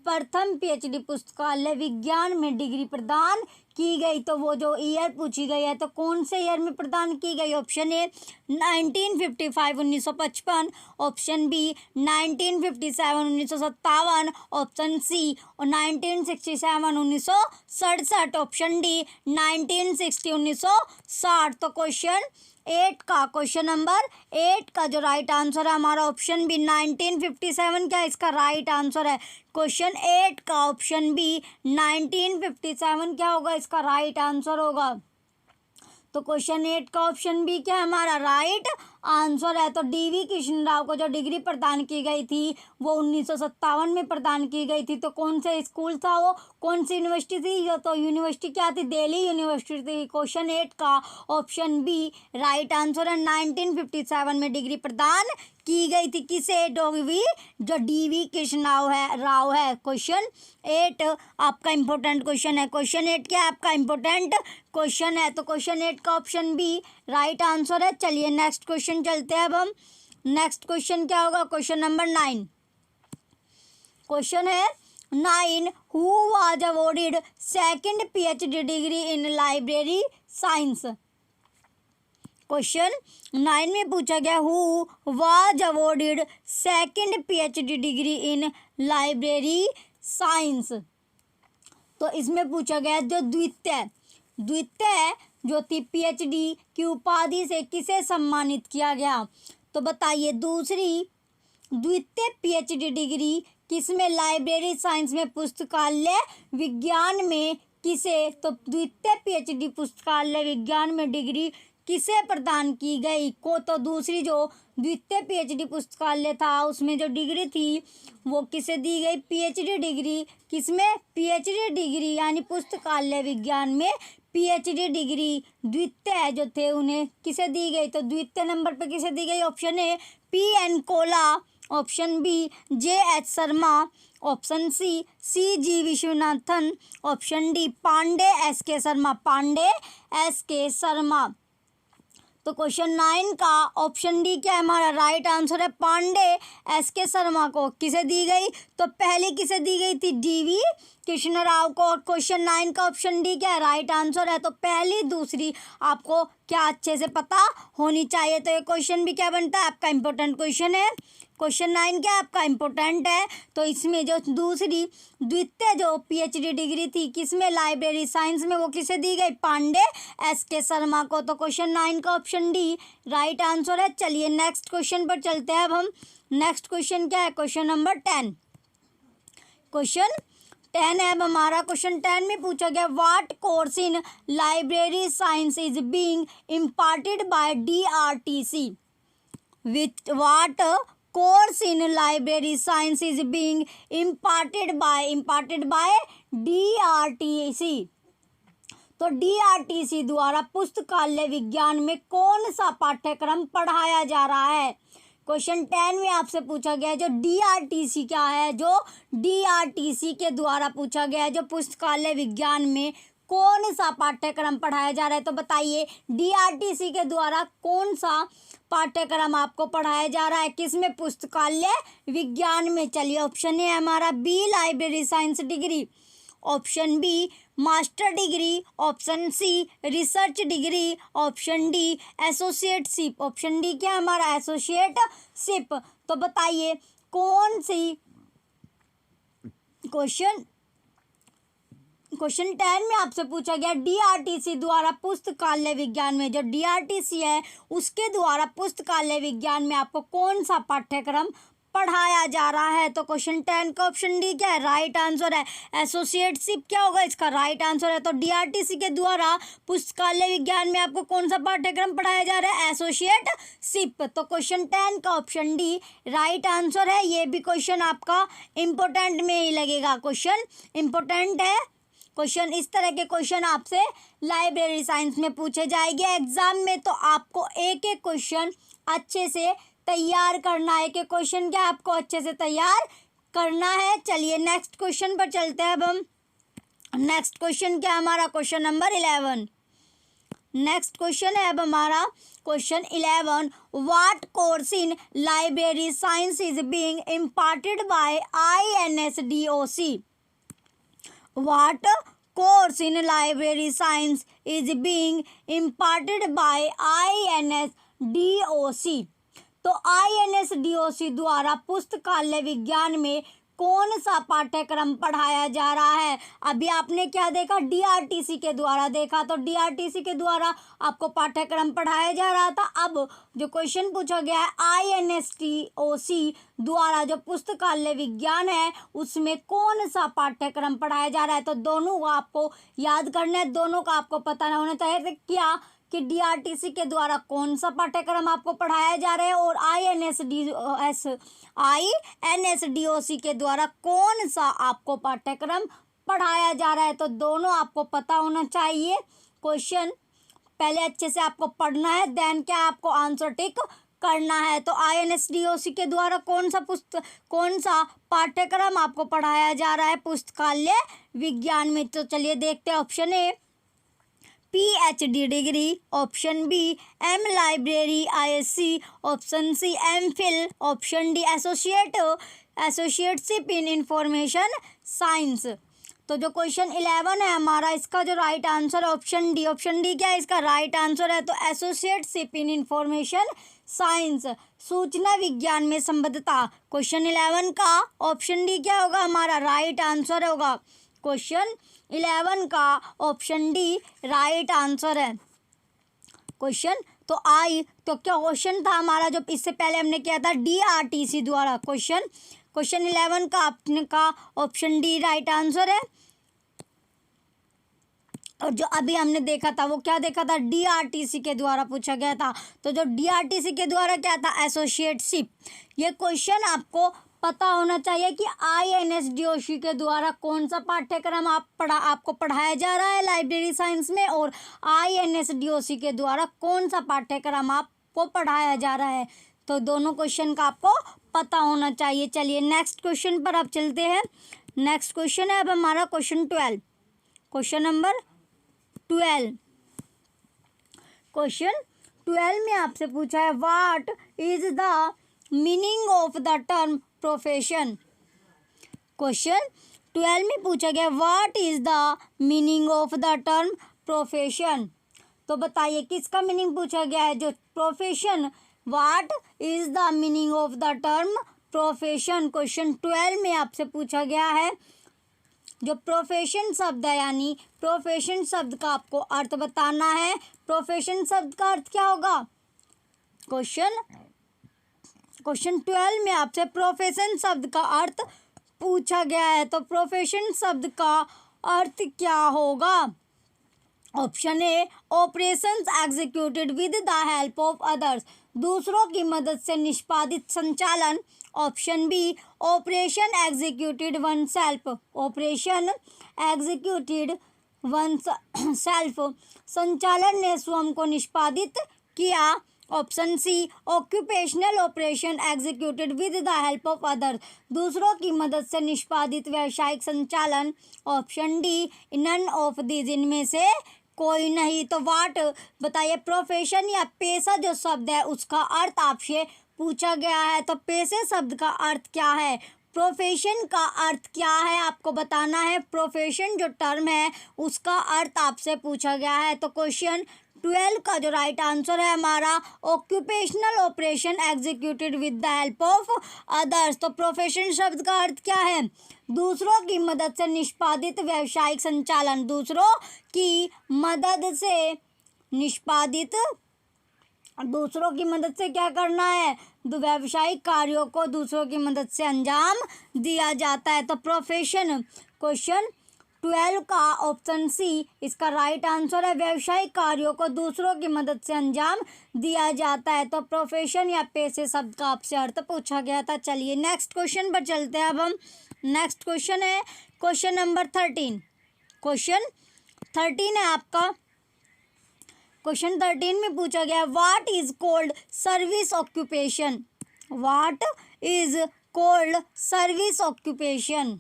प्रथम PhD पुस्तकालय विज्ञान में डिग्री प्रदान की गई। तो वो जो ईयर पूछी गई है तो कौन से ईयर में प्रदान की गई? Option A 1955 1955, option B 1957 1957, option C और 1967 1967, ऑप्शन डी 1960 1960। तो क्वेश्चन 8 का क्वेश्चन नंबर 8 का जो राइट आंसर है हमारा ऑप्शन बी 1957 क्या इसका राइट आंसर है? क्वेश्चन 8 का ऑप्शन बी 1957 क्या होगा इसका राइट आंसर होगा। तो क्वेश्चन 8 का ऑप्शन बी क्या हमारा राइट आंसर है। तो डी वी कृष्ण राव को जो डिग्री प्रदान की गई थी वो 1957 में प्रदान की गई थी। तो कौन से स्कूल था वो, कौन सी यूनिवर्सिटी थी? जो तो यूनिवर्सिटी क्या थी? दिल्ली यूनिवर्सिटी थी। क्वेश्चन 8 का ऑप्शन बी राइट आंसर है। 1957 में डिग्री प्रदान की गई थी किसे? जो डी वी कृष्ण राव है। क्वेश्चन 8 आपका इंपॉर्टेंट क्वेश्चन है। क्वेश्चन 8 क्या है आपका इंपॉर्टेंट क्वेश्चन है। तो क्वेश्चन 8 का ऑप्शन बी राइट आंसर है। चलिए नेक्स्ट क्वेश्चन चलते हैं। अब हम नेक्स्ट क्वेश्चन क्या होगा? Question number 9। क्वेश्चन है 9, who was awarded second PhD degree in library science. Question 9 में पूछा गया who was awarded second PhD degree in library science. तो इसमें पूछा गया जो द्वितीय जो थी PhD की उपाधि से किसे सम्मानित किया गया। तो बताइए द्वितीय PhD डिग्री किसमें? लाइब्रेरी साइंस में पुस्तकालय विज्ञान में किसे? तो द्वितीय PhD पुस्तकालय विज्ञान में डिग्री किसे प्रदान की गई को? तो दूसरी जो द्वितीय PhD पुस्तकालय था उसमें जो डिग्री थी वो किसे दी गई? PhD डिग्री किसमें? PhD डिग्री यानी पुस्तकालय विज्ञान में PhD डिग्री द्वितीय जो थे उन्हें किसे दी गई? तो द्वितीय नंबर पे किसे दी गई? Option A PN Kaula, option B JH Sharma, option C G Viswanathan, option D Pandey SK Sharma. तो क्वेश्चन 9 का ऑप्शन डी क्या है हमारा राइट आंसर है। पांडे SK शर्मा को किसे दी गई? तो पहले किसे दी गई थी? डी वी कृष्ण राव को। और क्वेश्चन 9 का ऑप्शन डी क्या है राइट आंसर है। तो पहली दूसरी आपको क्या अच्छे से पता होनी चाहिए। तो ये क्वेश्चन भी क्या बनता है आपका इंपॉर्टेंट क्वेश्चन है। क्वेश्चन 9 क्या आपका इंपॉर्टेंट है। तो इसमें जो द्वितीय जो PhD डिग्री थी किसमें? लाइब्रेरी साइंस में, वो किसे दी गई? पांडे SK शर्मा को। तो क्वेश्चन 9 का ऑप्शन डी राइट आंसर है। चलिए नेक्स्ट क्वेश्चन पर चलते हैं। अब हम नेक्स्ट क्वेश्चन क्या है? Question number 10। क्वेश्चन 10 है अब हमारा। क्वेश्चन 10 में पूछा गया what course in library science is being imparted by DRTC। With what course in library science is being imparted by DRTC। तो DRTC द्वारा पुस्तकालय विज्ञान में कौन सा पाठ्यक्रम पढ़ाया जा रहा है? क्वेश्चन 10 में आपसे पूछा गया जो DRTC क्या है, जो DRTC के द्वारा पूछा गया है जो पुस्तकालय विज्ञान में कौन सा पाठ्यक्रम पढ़ाया जा रहा है। तो बताइए DRTC के द्वारा कौन सा पाठ्यक्रम आपको पढ़ाया जा रहा है, किसमें? पुस्तकालय विज्ञान में। चलिए ऑप्शन ए हमारा B library science degree, option B master degree, option C research degree, option D associateship. Option D क्या है हमारा एसोसिएटशिप। तो बताइए कौन सी क्वेश्चन 10 में आपसे पूछा गया डीआरटीसी द्वारा पुस्तकालय विज्ञान में, जो डीआरटीसी है उसके द्वारा पुस्तकालय विज्ञान में आपको कौन सा पाठ्यक्रम पढ़ाया जा रहा है। तो क्वेश्चन 10 का ऑप्शन डी क्या है, राइट आंसर है। एसोसिएटशिप क्या होगा इसका, राइट आंसर है। तो डीआरटीसी के द्वारा पुस्तकालय विज्ञान में आपको कौन सा पाठ्यक्रम पढ़ाया जा रहा है, एसोसिएटशिप। तो क्वेश्चन 10 का ऑप्शन डी राइट आंसर है। ये भी क्वेश्चन आपका इम्पोर्टेंट में ही लगेगा, क्वेश्चन इम्पोर्टेंट है। क्वेश्चन इस तरह के क्वेश्चन आपसे लाइब्रेरी साइंस में पूछे जाएंगे एग्जाम में, तो आपको एक एक क्वेश्चन अच्छे से तैयार करना है। कि क्वेश्चन क्या आपको अच्छे से तैयार करना है। चलिए नेक्स्ट क्वेश्चन पर चलते हैं अब हम। नेक्स्ट क्वेश्चन क्या हमारा, क्वेश्चन नंबर 11। नेक्स्ट क्वेश्चन है अब हमारा question 11। What course in library science is being imparted by INSDOC। What course in library science is being imparted by INSDOC। तो INSDOC द्वारा पुस्तकालय विज्ञान में कौन सा पाठ्यक्रम पढ़ाया जा रहा है। अभी आपने क्या देखा, डीआरटीसी के द्वारा देखा, तो डीआरटीसी के द्वारा आपको पाठ्यक्रम पढ़ाया जा रहा था। अब जो क्वेश्चन पूछा गया है INSDOC द्वारा जो पुस्तकालय विज्ञान है उसमें कौन सा पाठ्यक्रम पढ़ाया जा रहा है। तो दोनों को आपको याद करना है, दोनों का आपको पता होना चाहिए क्या कि डीआरटीसी के द्वारा कौन सा पाठ्यक्रम आपको पढ़ाया जा रहा है और INSDOC के द्वारा कौन सा आपको पाठ्यक्रम पढ़ाया जा रहा है। तो दोनों आपको पता होना चाहिए। क्वेश्चन पहले अच्छे से आपको पढ़ना है, देन क्या आपको आंसर टिक करना है। तो INSDOC के द्वारा कौन सा पाठ्यक्रम आपको पढ़ाया जा रहा है पुस्तकालय विज्ञान में। तो चलिए देखते हैं। Option A PhD degree, option B M library ISC, option C MPhil, option D associateship in information science. तो जो क्वेश्चन 11 है हमारा, इसका जो राइट आंसर है ऑप्शन डी। ऑप्शन डी क्या है इसका राइट आंसर है। तो एसोसिएटशिप इन इंफॉर्मेशन साइंस, सूचना विज्ञान में संबद्धता। क्वेश्चन 11 का ऑप्शन डी क्या होगा हमारा, राइट आंसर होगा। क्वेश्चन 11 का ऑप्शन डी राइट आंसर है। क्वेश्चन तो क्या क्वेश्चन था हमारा जो इससे पहले हमने किया था डीआरटीसी द्वारा। क्वेश्चन 11 का आपने का ऑप्शन डी राइट आंसर है। और जो अभी हमने देखा था वो क्या देखा था, डीआरटीसी के द्वारा पूछा गया था। तो जो डीआरटीसी के द्वारा क्या था, एसोसिएटशिप। ये क्वेश्चन आपको पता होना चाहिए कि INSDOC के द्वारा कौन सा पाठ्यक्रम आपको पढ़ाया जा रहा है लाइब्रेरी साइंस में, और INSDOC के द्वारा कौन सा पाठ्यक्रम आपको पढ़ाया जा रहा है। तो दोनों क्वेश्चन का आपको पता होना चाहिए। चलिए नेक्स्ट क्वेश्चन पर अब चलते हैं। नेक्स्ट क्वेश्चन है अब हमारा क्वेश्चन 12। Question number 12। क्वेश्चन 12 में आपसे पूछा है what is the meaning of the term profession. Question 12 में पूछा गया what is the meaning of the term profession. तो बताइए किसका मीनिंग पूछा गया है, जो profession. What is the meaning of the term profession. Question 12 में आपसे पूछा गया है जो प्रोफेशन शब्द है, यानी प्रोफेशन शब्द का आपको अर्थ बताना है। प्रोफेशन शब्द का अर्थ क्या होगा। क्वेश्चन 12 में आपसे प्रोफेशन शब्द का अर्थ पूछा गया है। तो प्रोफेशन शब्द का अर्थ क्या होगा। Option A operations executed with the help of others, दूसरों की मदद से निष्पादित संचालन। Option B operation executed oneself, operation executed oneself, संचालन ने स्वयं को निष्पादित किया। Option C occupational operation executed with the help of others, दूसरों की मदद से निष्पादित व्यावसायिक संचालन। Option D none of these, इनमें से कोई नहीं। तो वाट बताइए, प्रोफेशन या पेशा जो शब्द है उसका अर्थ आपसे पूछा गया है। तो पेशे शब्द का अर्थ क्या है, प्रोफेशन का अर्थ क्या है आपको बताना है। प्रोफेशन जो टर्म है उसका अर्थ आपसे पूछा गया है। तो क्वेश्चन 12 का जो राइट आंसर है हमारा, occupational operation executed with the help of others. तो प्रोफेशन शब्द का अर्थ क्या है? दूसरों की मदद से निष्पादित व्यावसायिक संचालन। दूसरों की मदद से निष्पादित, दूसरों की मदद से क्या करना है? व्यावसायिक कार्यों को दूसरों की मदद से अंजाम दिया जाता है। तो प्रोफेशन, क्वेश्चन 12 का ऑप्शन सी इसका राइट आंसर है। व्यावसायिक कार्यों को दूसरों की मदद से अंजाम दिया जाता है। तो प्रोफेशन या पेशे शब्द का आपसे अर्थ पूछा गया था। चलिए नेक्स्ट क्वेश्चन पर चलते हैं। अब हम नेक्स्ट क्वेश्चन है क्वेश्चन नंबर 13। क्वेश्चन 13 है आपका। क्वेश्चन 13 में पूछा गया what is called service occupation. What is called service occupation.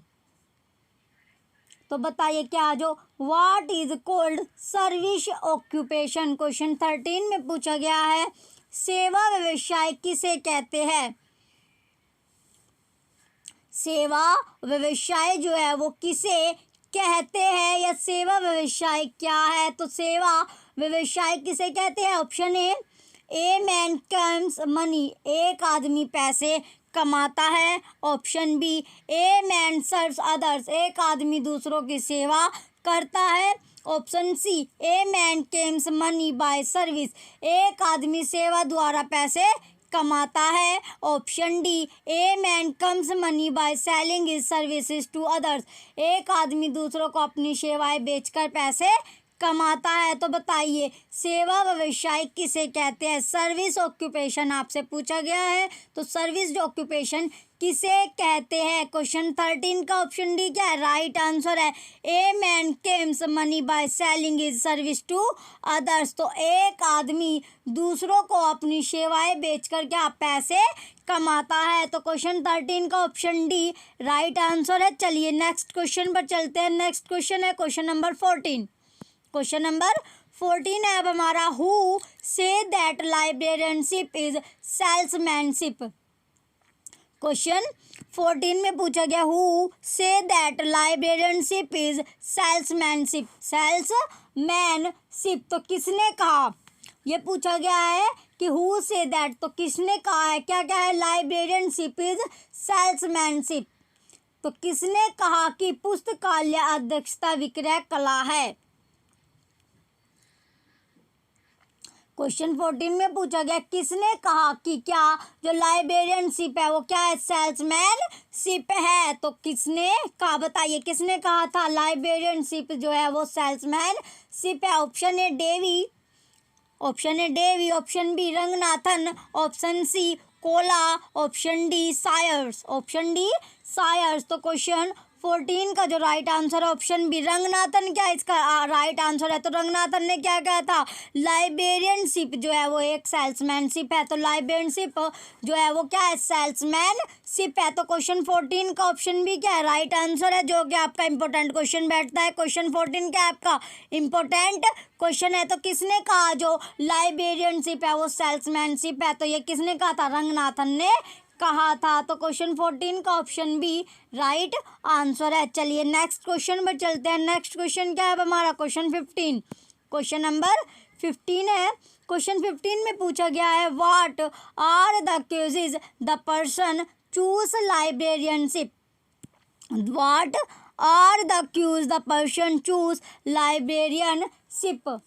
तो बताइए क्या जो what is called service occupation. Question 13 में पूछा गया है सेवा व्यवसाय किसे कहते हैं। सेवा व्यवसाय जो है वो किसे कहते हैं या सेवा व्यवसाय क्या है। तो सेवा व्यवसाय किसे कहते हैं? Option A man earns money, एक आदमी पैसे कमाता है। Option B a man serves others, एक आदमी दूसरों की सेवा करता है। Option C a man earns money by service, एक आदमी सेवा द्वारा पैसे कमाता है। Option D a man earns money by selling his services to others, एक आदमी दूसरों को अपनी सेवाएं बेचकर पैसे कमाता है। तो बताइए सेवा व्यवसाय किसे कहते हैं? सर्विस ऑक्यूपेशन आपसे पूछा गया है। तो सर्विस ऑक्यूपेशन किसे कहते हैं? क्वेश्चन 13 का ऑप्शन डी क्या है? राइट आंसर है a man earns money by selling his service to others. तो एक आदमी दूसरों को अपनी सेवाएं बेचकर क्या पैसे कमाता है। तो क्वेश्चन 13 का ऑप्शन डी राइट आंसर है। चलिए नेक्स्ट क्वेश्चन पर चलते हैं। नेक्स्ट क्वेश्चन है क्वेश्चन नंबर 14। क्वेश्चन नंबर 14 है अब हमारा who say that librarianship is salesmanship. Question 14 में पूछा गया who say that librarianship is salesmanship. Salesmanship तो किसने कहा? ये पूछा गया है कि हु से दैट तो किसने कहा है? क्या क्या है? Librarianship is salesmanship. तो किसने कहा कि पुस्तकालय अध्यक्षता विक्रय कला है? क्वेश्चन 14 में पूछा गया किसने कहा कि क्या जो लाइब्रेरियनशिप है वो क्या है? सेल्समैनशिप है। तो किसने कहा? बताइए किसने कहा था लाइब्रेरियनशिप जो है वो सेल्समैनशिप है? Option A Dewey, option A Dewey, option B Ranganathan, option C Kaula, option D Sayers, option D Sayers. तो क्वेश्चन 14 का जो राइट आंसर है ऑप्शन बी रंगनाथन क्या इसका राइट आंसर है। तो रंगनाथन ने क्या कहा था? लाइब्रेरियनशिप जो है वो एक सेल्समैनशिप है। तो लाइब्रेरियनशिप जो है वो क्या है? सेल्समैनशिप है। तो क्वेश्चन 14 का ऑप्शन बी क्या है? राइट आंसर है, जो कि आपका इंपॉर्टेंट क्वेश्चन बैठता है। क्वेश्चन 14 क्या है आपका? इंपॉर्टेंट क्वेश्चन है। तो किसने कहा जो लाइब्रेरियनशिप है वो सेल्समैनशिप है? तो ये किसने कहा था? रंगनाथन ने कहा था। तो क्वेश्चन 14 का ऑप्शन बी राइट आंसर है। चलिए नेक्स्ट क्वेश्चन पर चलते हैं। नेक्स्ट क्वेश्चन क्या है हमारा? क्वेश्चन 15। क्वेश्चन नंबर 15 है। क्वेश्चन 15 में पूछा गया है what are the causes the person choose librarianship. What are the causes the person choose librarianship.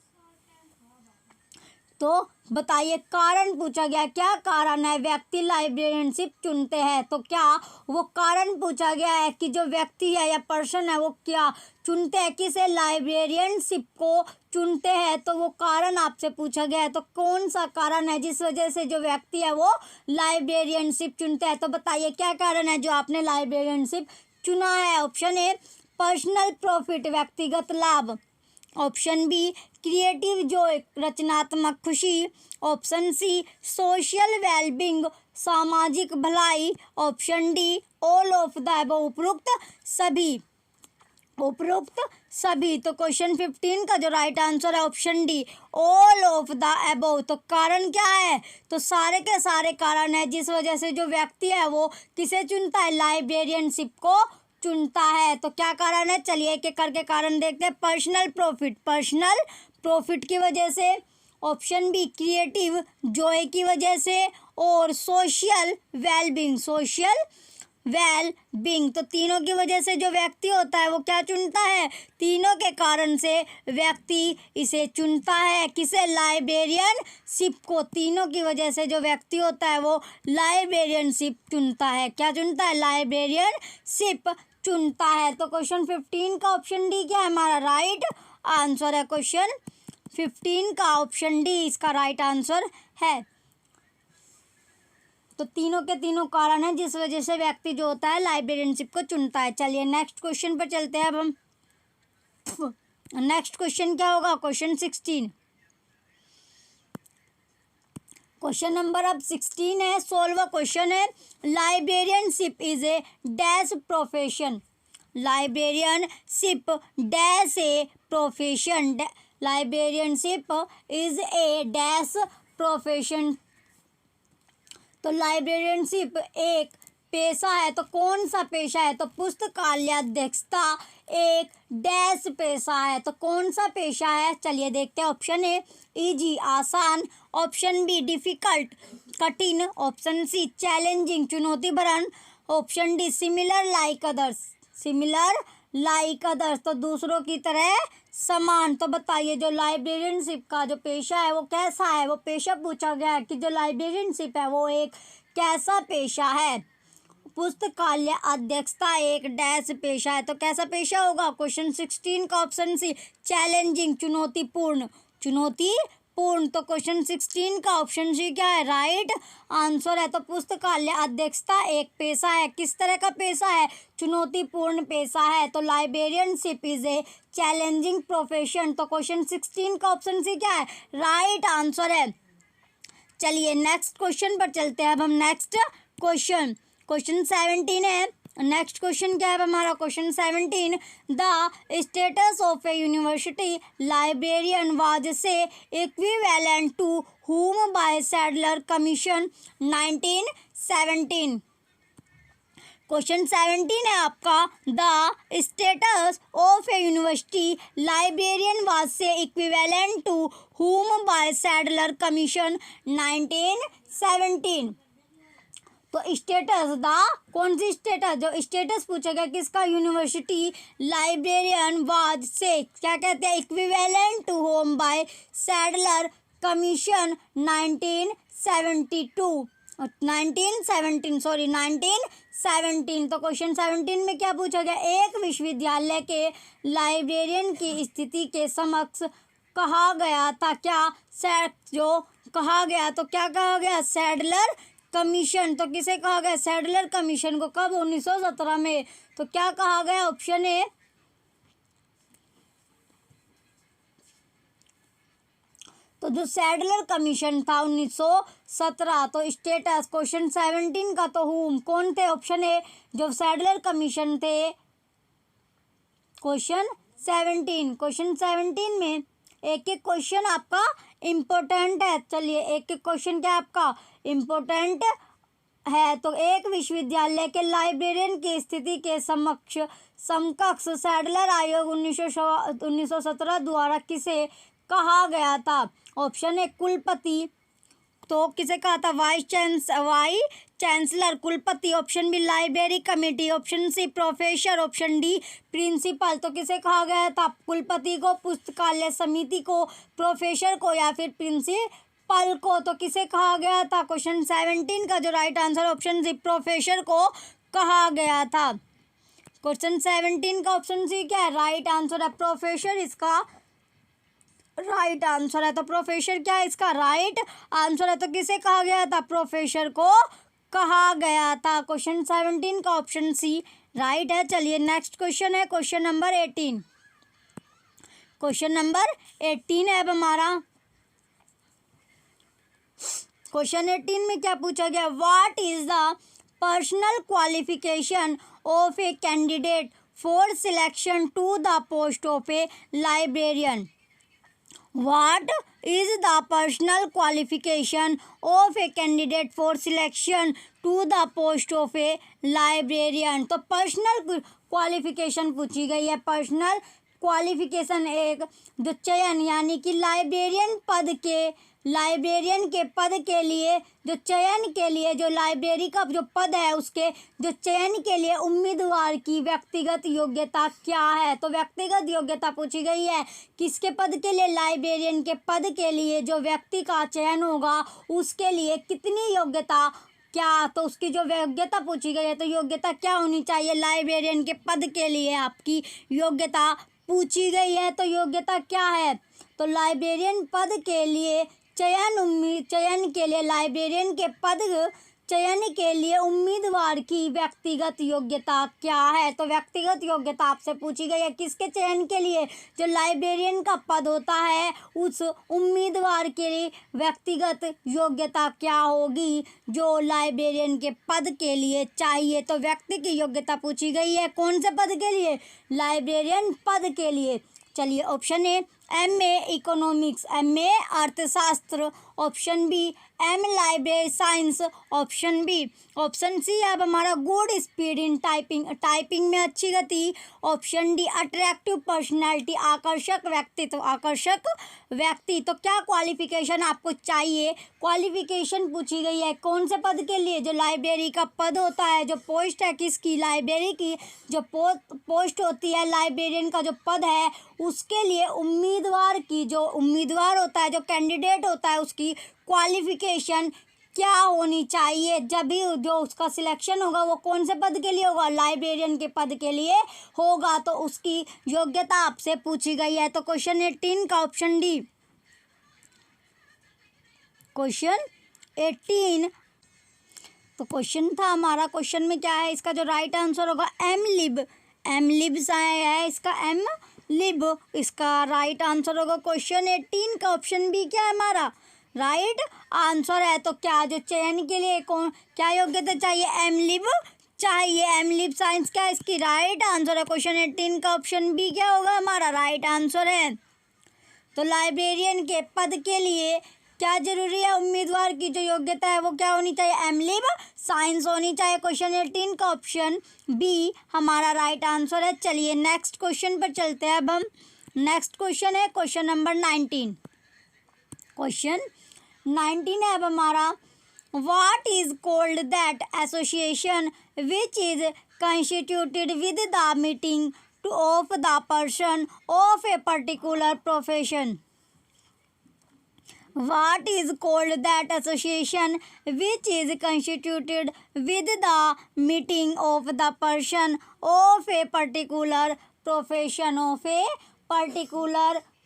तो बताइए कारण पूछा गया, क्या कारण है व्यक्ति लाइब्रेरियनशिप चुनते हैं? तो क्या वो कारण पूछा गया है कि जो व्यक्ति है या पर्सन है वो क्या चुनते हैं, किसे लाइब्रेरियनशिप को चुनते हैं? तो वो कारण आपसे पूछा गया है। तो कौन सा कारण है जिस वजह से जो व्यक्ति है वो लाइब्रेरियनशिप चुनते हैं? तो बताइए क्या कारण है जो आपने लाइब्रेरियनशिप चुना है? ऑप्शन ए पर्सनल प्रॉफिट, व्यक्तिगत लाभ। ऑप्शन बी क्रिएटिव जॉय, रचनात्मक खुशी। ऑप्शन सी सोशल वेलबींग, सामाजिक भलाई। Option D all of the above, उपरोक्त सभी। उपरोक्त सभी। तो क्वेश्चन 15 का जो राइट आंसर है option D, all of the above. तो कारण क्या है, तो सारे के सारे कारण है जिस वजह से जो व्यक्ति है वो किसे चुनता है, लाइब्रेरियनशिप को चुनता है। तो क्या कारण है, चलिए एक एक करके कारण देखते हैं। पर्सनल प्रॉफिट, पर्सनल प्रॉफिट की वजह से। ऑप्शन बी, क्रिएटिव जॉय की वजह से। और social wellbeing, social well being. तो तीनों की वजह से जो व्यक्ति होता है वो क्या चुनता है, तीनों के कारण से व्यक्ति इसे चुनता है, किसे, लाइब्रेरियनशिप को। तीनों की वजह से जो व्यक्ति होता है वो लाइब्रेरियनशिप चुनता है। क्या चुनता है, लाइब्रेरियनशिप चुनता है। तो क्वेश्चन 15 का ऑप्शन डी क्या है हमारा राइट आंसर है। क्वेश्चन 15 का ऑप्शन डी इसका राइट आंसर है। तो तीनों के तीनों कारण है जिस वजह से व्यक्ति जो होता है लाइब्रेरियनशिप को चुनता है। चलिए नेक्स्ट क्वेश्चन पर चलते हैं अब हम। नेक्स्ट क्वेश्चन क्या होगा, क्वेश्चन 16। क्वेश्चन नंबर अब 16 है, सोल्व अ क्वेश्चन है। Librarianship is a dash profession, librarianship dash a profession, librarianship is a dash profession. तो लाइब्रेरियनशिप एक पेशा है, तो कौन सा पेशा है, तो पुस्तकालयाध्यक्षता एक डैश पेशा है। तो कौन सा पेशा है, चलिए देखते हैं। ऑप्शन ए इजी आसान, ऑप्शन बी डिफिकल्ट कठिन, ऑप्शन सी चैलेंजिंग चुनौती भरन, option D similar like others, similar like others तो दूसरों की तरह समान। तो बताइए जो लाइब्रेरियनशिप का जो पेशा है वो कैसा है, वो पेशा पूछा गया है कि जो लाइब्रेरियनशिप है वो एक कैसा पेशा है। पुस्तकालय अध्यक्षता एक डैश पेशा है, तो कैसा पेशा होगा, क्वेश्चन 16 का ऑप्शन सी चैलेंजिंग चुनौतीपूर्ण, चुनौतीपूर्ण। तो क्वेश्चन 16 का ऑप्शन सी क्या है, राइट आंसर है। तो पुस्तकालय अध्यक्षता एक पेशा है, किस तरह का पेशा है, चुनौतीपूर्ण पेशा है। तो librarianship is a challenging profession. तो क्वेश्चन 16 का ऑप्शन सी क्या है, राइट आंसर है। चलिए नेक्स्ट क्वेश्चन पर चलते हैं अब हम। नेक्स्ट क्वेश्चन, क्वेश्चन 17 है। नेक्स्ट क्वेश्चन क्या है हमारा, question 17। The status of a university librarian was say equivalent to whom by Sadler commission 1917। Question 17 है आपका, the status of a university librarian was say equivalent to whom by Sadler commission 1917। तो status, the कौन सी status, जो status पूछा गया किसका, university librarian was से क्या कहते हैं, equivalent to home by Sadler commission 1917। तो क्वेश्चन 17 में क्या पूछा गया, एक विश्वविद्यालय के लाइब्रेरियन की स्थिति के समक्ष कहा गया था क्या, जो कहा गया, तो क्या कहा गया, सैडलर कमीशन। तो किसे कहा गया, सैडलर कमीशन को, कब, 1917 में। तो क्या कहा गया, ऑप्शन ए, तो जो सैडलर कमीशन था 1917। तो स्टेटस क्वेश्चन 17 का, तो हुम कौन थे, ऑप्शन ए जो सैडलर कमीशन थे। क्वेश्चन 17 में एक एक क्वेश्चन आपका इम्पोर्टेंट है। चलिए एक एक क्वेश्चन क्या आपका इम्पोर्टेंट है। तो एक विश्वविद्यालय के लाइब्रेरियन की स्थिति के समकक्ष सैडलर आयोग 1917 द्वारा किसे कहा गया था। ऑप्शन ए कुलपति, तो किसे कहा था, वाइस चांसलर कुलपति, option B library committee, option C professor, option D principal. तो किसे कहा गया था, कुलपति को, पुस्तकालय समिति को, प्रोफेसर को या फिर प्रिंसिपल को। तो किसे कहा गया था, क्वेश्चन 17 का जो right answer option C professor को कहा गया था। क्वेश्चन 17 का ऑप्शन सी क्या है, राइट आंसर है, प्रोफेसर इसका राइट आंसर है। तो प्रोफेसर क्या है, इसका राइट आंसर है। तो किसे कहा गया था, प्रोफेसर को कहा गया था। क्वेश्चन 17 का ऑप्शन सी राइट है। चलिए नेक्स्ट क्वेश्चन है, क्वेश्चन नंबर 18। क्वेश्चन नंबर 18 है अब हमारा। क्वेश्चन 18 में क्या पूछा गया, what is the personal qualification of a candidate for selection to the post of a librarian? What is the personal qualification of a candidate for selection to the post of a librarian? तो personal qualification पूछी गई है। Personal qualification एक जो चयन यानी कि librarian के पद के लिए जो चयन के लिए जो लाइब्रेरी का जो पद है उसके जो चयन के लिए उम्मीदवार की व्यक्तिगत योग्यता क्या है? तो व्यक्तिगत योग्यता पूछी गई है किसके पद के लिए? लाइब्रेरियन के पद के लिए जो व्यक्ति का चयन होगा उसके लिए कितनी योग्यता क्या, तो उसकी जो योग्यता पूछी गई है तो योग्यता क्या होनी चाहिए? लाइब्रेरियन के पद के लिए आपकी योग्यता पूछी गई है तो योग्यता क्या है? तो लाइब्रेरियन पद के लिए चयन के लिए लाइब्रेरियन के पद चयन के लिए उम्मीदवार की व्यक्तिगत योग्यता क्या है? तो व्यक्तिगत योग्यता आपसे पूछी गई है किसके चयन के लिए? जो लाइब्रेरियन का पद होता है उस उम्मीदवार के लिए व्यक्तिगत योग्यता क्या होगी जो लाइब्रेरियन के पद के लिए चाहिए? तो व्यक्ति की योग्यता पूछी गई है कौन से पद के लिए? लाइब्रेरियन पद के लिए। चलिए option A MA economics, MA अर्थशास्त्र, option B M library science, option B. Option C अब हमारा गुड स्पीड इन टाइपिंग में अच्छी गति, ऑप्शन डी अट्रैक्टिव पर्सनैलिटी, आकर्षक व्यक्ति। तो क्या क्वालिफिकेशन आपको चाहिए? क्वालिफिकेशन पूछी गई है कौन से पद के लिए? जो लाइब्रेरी का पद होता है, जो पोस्ट है किसकी? लाइब्रेरी की जो पोस्ट होती है, लाइब्रेरियन का जो पद है उसके लिए उम्मीदवार होता है, जो कैंडिडेट होता है उसकी क्वालिफिकेशन क्या होनी चाहिए? जब भी जो उसका सिलेक्शन होगा वो कौन से पद के लिए होगा? लाइब्रेरियन के पद के लिए होगा। तो उसकी योग्यता आपसे पूछी गई है। तो क्वेश्चन 18 का ऑप्शन डी। क्वेश्चन 18 तो क्वेश्चन था हमारा, क्वेश्चन में क्या है? इसका जो राइट आंसर होगा एम लिब है इसका, एम लिब इसका राइट आंसर होगा। क्वेश्चन 18 का ऑप्शन बी क्या है हमारा राइट आंसर है। तो क्या जो चयन के लिए क्या योग्यता चाहिए? एम लिब चाहिए। एम लिब साइंस क्या है इसकी राइट आंसर है। क्वेश्चन 18 का ऑप्शन बी क्या होगा हमारा राइट आंसर है। तो लाइब्रेरियन के पद के लिए क्या जरूरी है? उम्मीदवार की जो योग्यता है वो क्या होनी चाहिए? एम लिब साइंस होनी चाहिए। क्वेश्चन 18 का ऑप्शन बी हमारा राइट आंसर है। चलिए नेक्स्ट क्वेश्चन पर चलते हैं। अब हम नेक्स्ट क्वेश्चन है क्वेश्चन नंबर 19। क्वेश्चन 19 है अब हमारा, what is called that association which is constituted with the meeting of the person of a particular profession? What is called that association which is constituted with the meeting of the person of a particular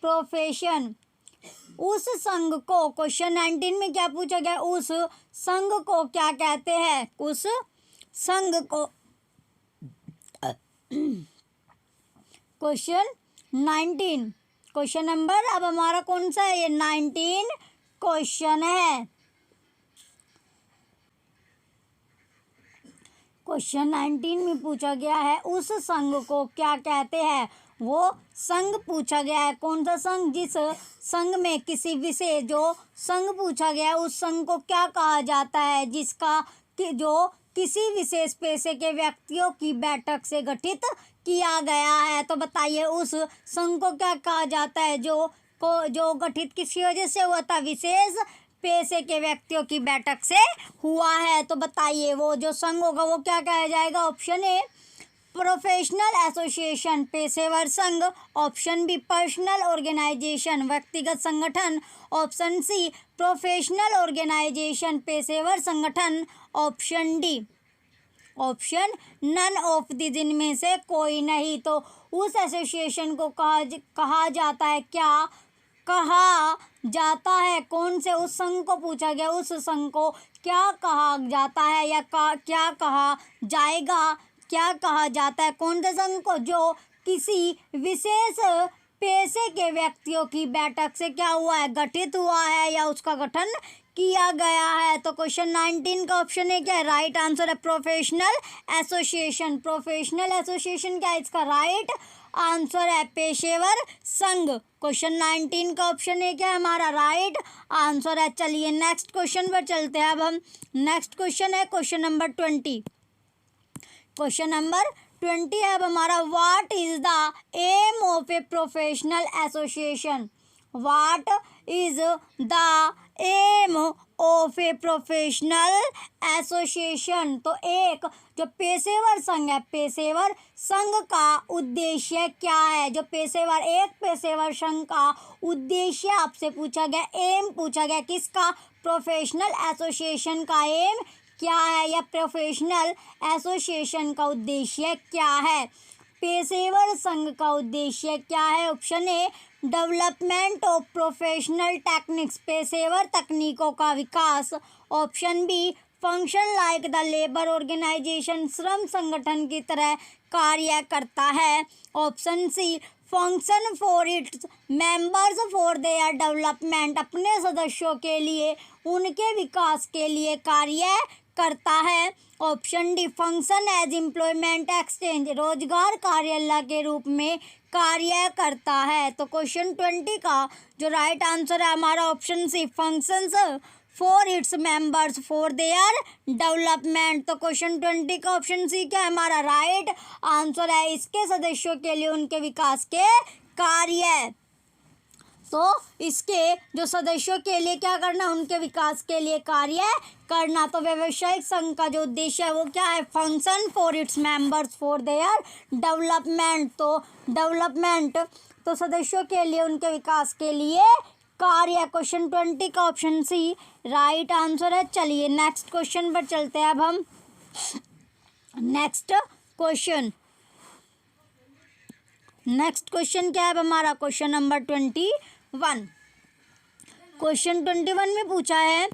profession? उस संघ को, question 19 में क्या पूछा गया? उस संघ को क्या कहते हैं? उस संघ को क्वेश्चन 19 क्वेश्चन नंबर अब हमारा कौन सा है? ये 19 क्वेश्चन है। क्वेश्चन 19 में पूछा गया है उस संघ को क्या कहते हैं? वो संघ पूछा गया है कौन सा संघ? जिस संघ में किसी विशेष जो संघ पूछा गया है उस संघ को क्या कहा जाता है? जिसका जो किसी विशेष पेशे के व्यक्तियों की बैठक से गठित किया गया है। तो बताइए उस संघ को क्या कहा जाता है जो गठित किसी वजह से हुआ था? विशेष पेशे के व्यक्तियों की बैठक से हुआ है। तो बताइए वो जो संघ होगा वो क्या कहा जाएगा? ऑप्शन ए प्रोफेशनल एसोसिएशन, पेशेवर संघ, ऑप्शन बी पर्सनल ऑर्गेनाइजेशन, व्यक्तिगत संगठन, ऑप्शन सी प्रोफेशनल ऑर्गेनाइजेशन, पेशेवर संगठन, option D option none of the जिनमें से कोई नहीं। तो उस एसोसिएशन को कहा जाता है, क्या कहा जाता है? कौन से उस संघ को पूछा गया? उस संघ को क्या कहा जाता है या क्या कहा जाएगा? क्या कहा जाता है कौन से संघ को? जो किसी विशेष पेशे के व्यक्तियों की बैठक से क्या हुआ है? गठित हुआ है या उसका गठन किया गया है। तो क्वेश्चन 19 का ऑप्शन है क्या है, राइट आंसर है प्रोफेशनल एसोसिएशन। प्रोफेशनल एसोसिएशन क्या है इसका राइट आंसर है, पेशेवर संघ। क्वेश्चन 19 का ऑप्शन है क्या है हमारा राइट आंसर है। चलिए नेक्स्ट क्वेश्चन पर चलते हैं। अब हम नेक्स्ट क्वेश्चन है क्वेश्चन नंबर 20। क्वेश्चन नंबर 20 है अब हमारा, what is the aim of a professional association. What is the aim of a professional association. तो एक जो पेशेवर संघ है, पेशेवर संघ का उद्देश्य क्या है। जो पेशेवर एक पेशेवर संघ का उद्देश्य आपसे पूछा गया, एम पूछा गया किसका, प्रोफेशनल एसोसिएशन का एम क्या है या प्रोफेशनल एसोसिएशन का उद्देश्य क्या है। पेशेवर संघ का उद्देश्य क्या है। Option A development of professional techniques, पेशेवर तकनीकों का विकास। Option B function like the labour organisation, श्रम संगठन की तरह कार्य करता है। Option C function for its members for their development, अपने सदस्यों के लिए उनके विकास के लिए कार्य करता है। Option D function as employment exchange, रोजगार कार्यालय के रूप में कार्य करता है। तो क्वेश्चन 20 का जो राइट आंसर है हमारा option C functions for its members for their development. तो क्वेश्चन 20 का ऑप्शन सी क्या है हमारा राइट आंसर है, इसके सदस्यों के लिए उनके विकास के कार्य। तो इसके जो सदस्यों के लिए क्या करना, उनके विकास के लिए कार्य करना। तो व्यावसायिक संघ का जो उद्देश्य है वो क्या है, function for its members for their development. तो डेवलपमेंट तो सदस्यों के लिए उनके विकास के लिए कार्य। क्वेश्चन 20 का ऑप्शन सी राइट आंसर है। चलिए नेक्स्ट क्वेश्चन पर चलते हैं। अब हम नेक्स्ट क्वेश्चन क्या है अब हमारा क्वेश्चन नंबर 21। क्वेश्चन 21 में पूछा है,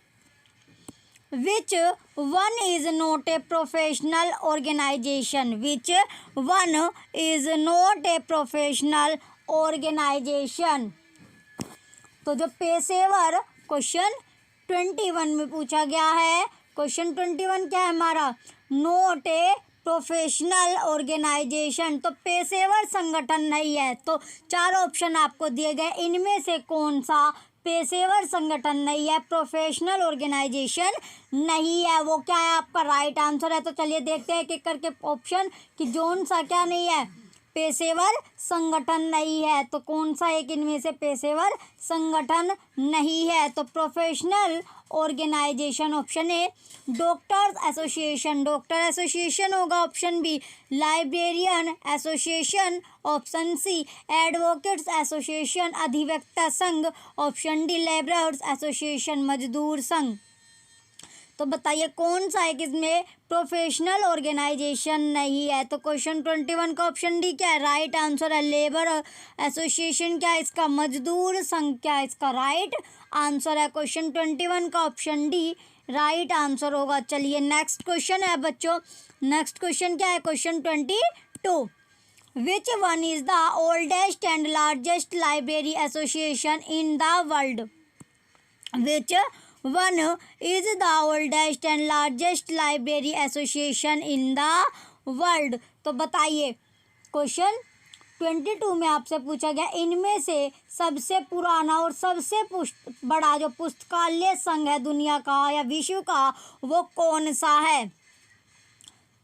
which one is not a professional organisation. Which one is not a professional organisation. तो जो पेशेवर क्वेश्चन 21 में पूछा गया है, क्वेश्चन 21 क्या है हमारा, नॉट ए प्रोफेशनल ऑर्गेनाइजेशन। तो पेशेवर संगठन नहीं है। तो चार ऑप्शन आपको दिए गए, इनमें से कौन सा पेशेवर संगठन नहीं है, प्रोफेशनल ऑर्गेनाइजेशन नहीं है, वो क्या है आपका राइट आंसर है। तो चलिए देखते हैं एक करके ऑप्शन कि कौन सा क्या नहीं है, पेशेवर संगठन नहीं है। तो कौन सा एक इनमें से पेशेवर संगठन नहीं है। तो professional organisation option A doctors association, doctor association होगा। Option B librarian association. Option C advocates association, अधिवक्ता संघ। ऑप्शन डी लेबरर्स एसोसिएशन, मजदूर संघ। तो बताइए कौन सा है किसमें प्रोफेशनल ऑर्गेनाइजेशन नहीं है। तो क्वेश्चन 21 का ऑप्शन डी क्या है राइट आंसर है, लेबर एसोसिएशन क्या है इसका, मजदूर संघ क्या है इसका राइट आंसर है। क्वेश्चन 21 का ऑप्शन डी राइट आंसर होगा। चलिए नेक्स्ट क्वेश्चन है बच्चों, नेक्स्ट क्वेश्चन क्या है question 22। Which one is the oldest and largest library association in the world. Which one is the oldest and largest library association in the world. तो बताइए question 22 में आपसे पूछा गया, इनमें से सबसे पुराना और सबसे बड़ा जो पुस्तकालय संघ है दुनिया का या विश्व का, वो कौन सा है।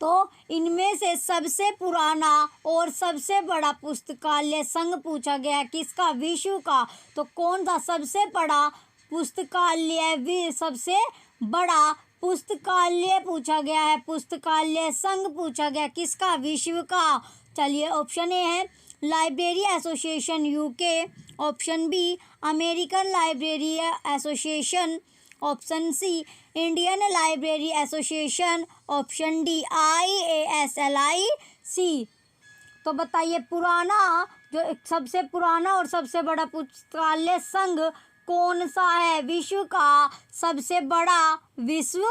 तो इनमें से सबसे पुराना और सबसे बड़ा पुस्तकालय संघ पूछा गया किसका, विश्व का। तो कौन सा सबसे बड़ा पुस्तकालय, सबसे बड़ा पुस्तकालय पूछा गया है, पुस्तकालय संघ पूछा गया किसका, विश्व का। चलिए ऑप्शन ए है library association UK. Option B American library association. Option C Indian library association. Option D IASLIC। तो बताइए पुराना जो सबसे पुराना और सबसे बड़ा पुस्तकालय संघ कौन सा है, विश्व का सबसे बड़ा, विश्व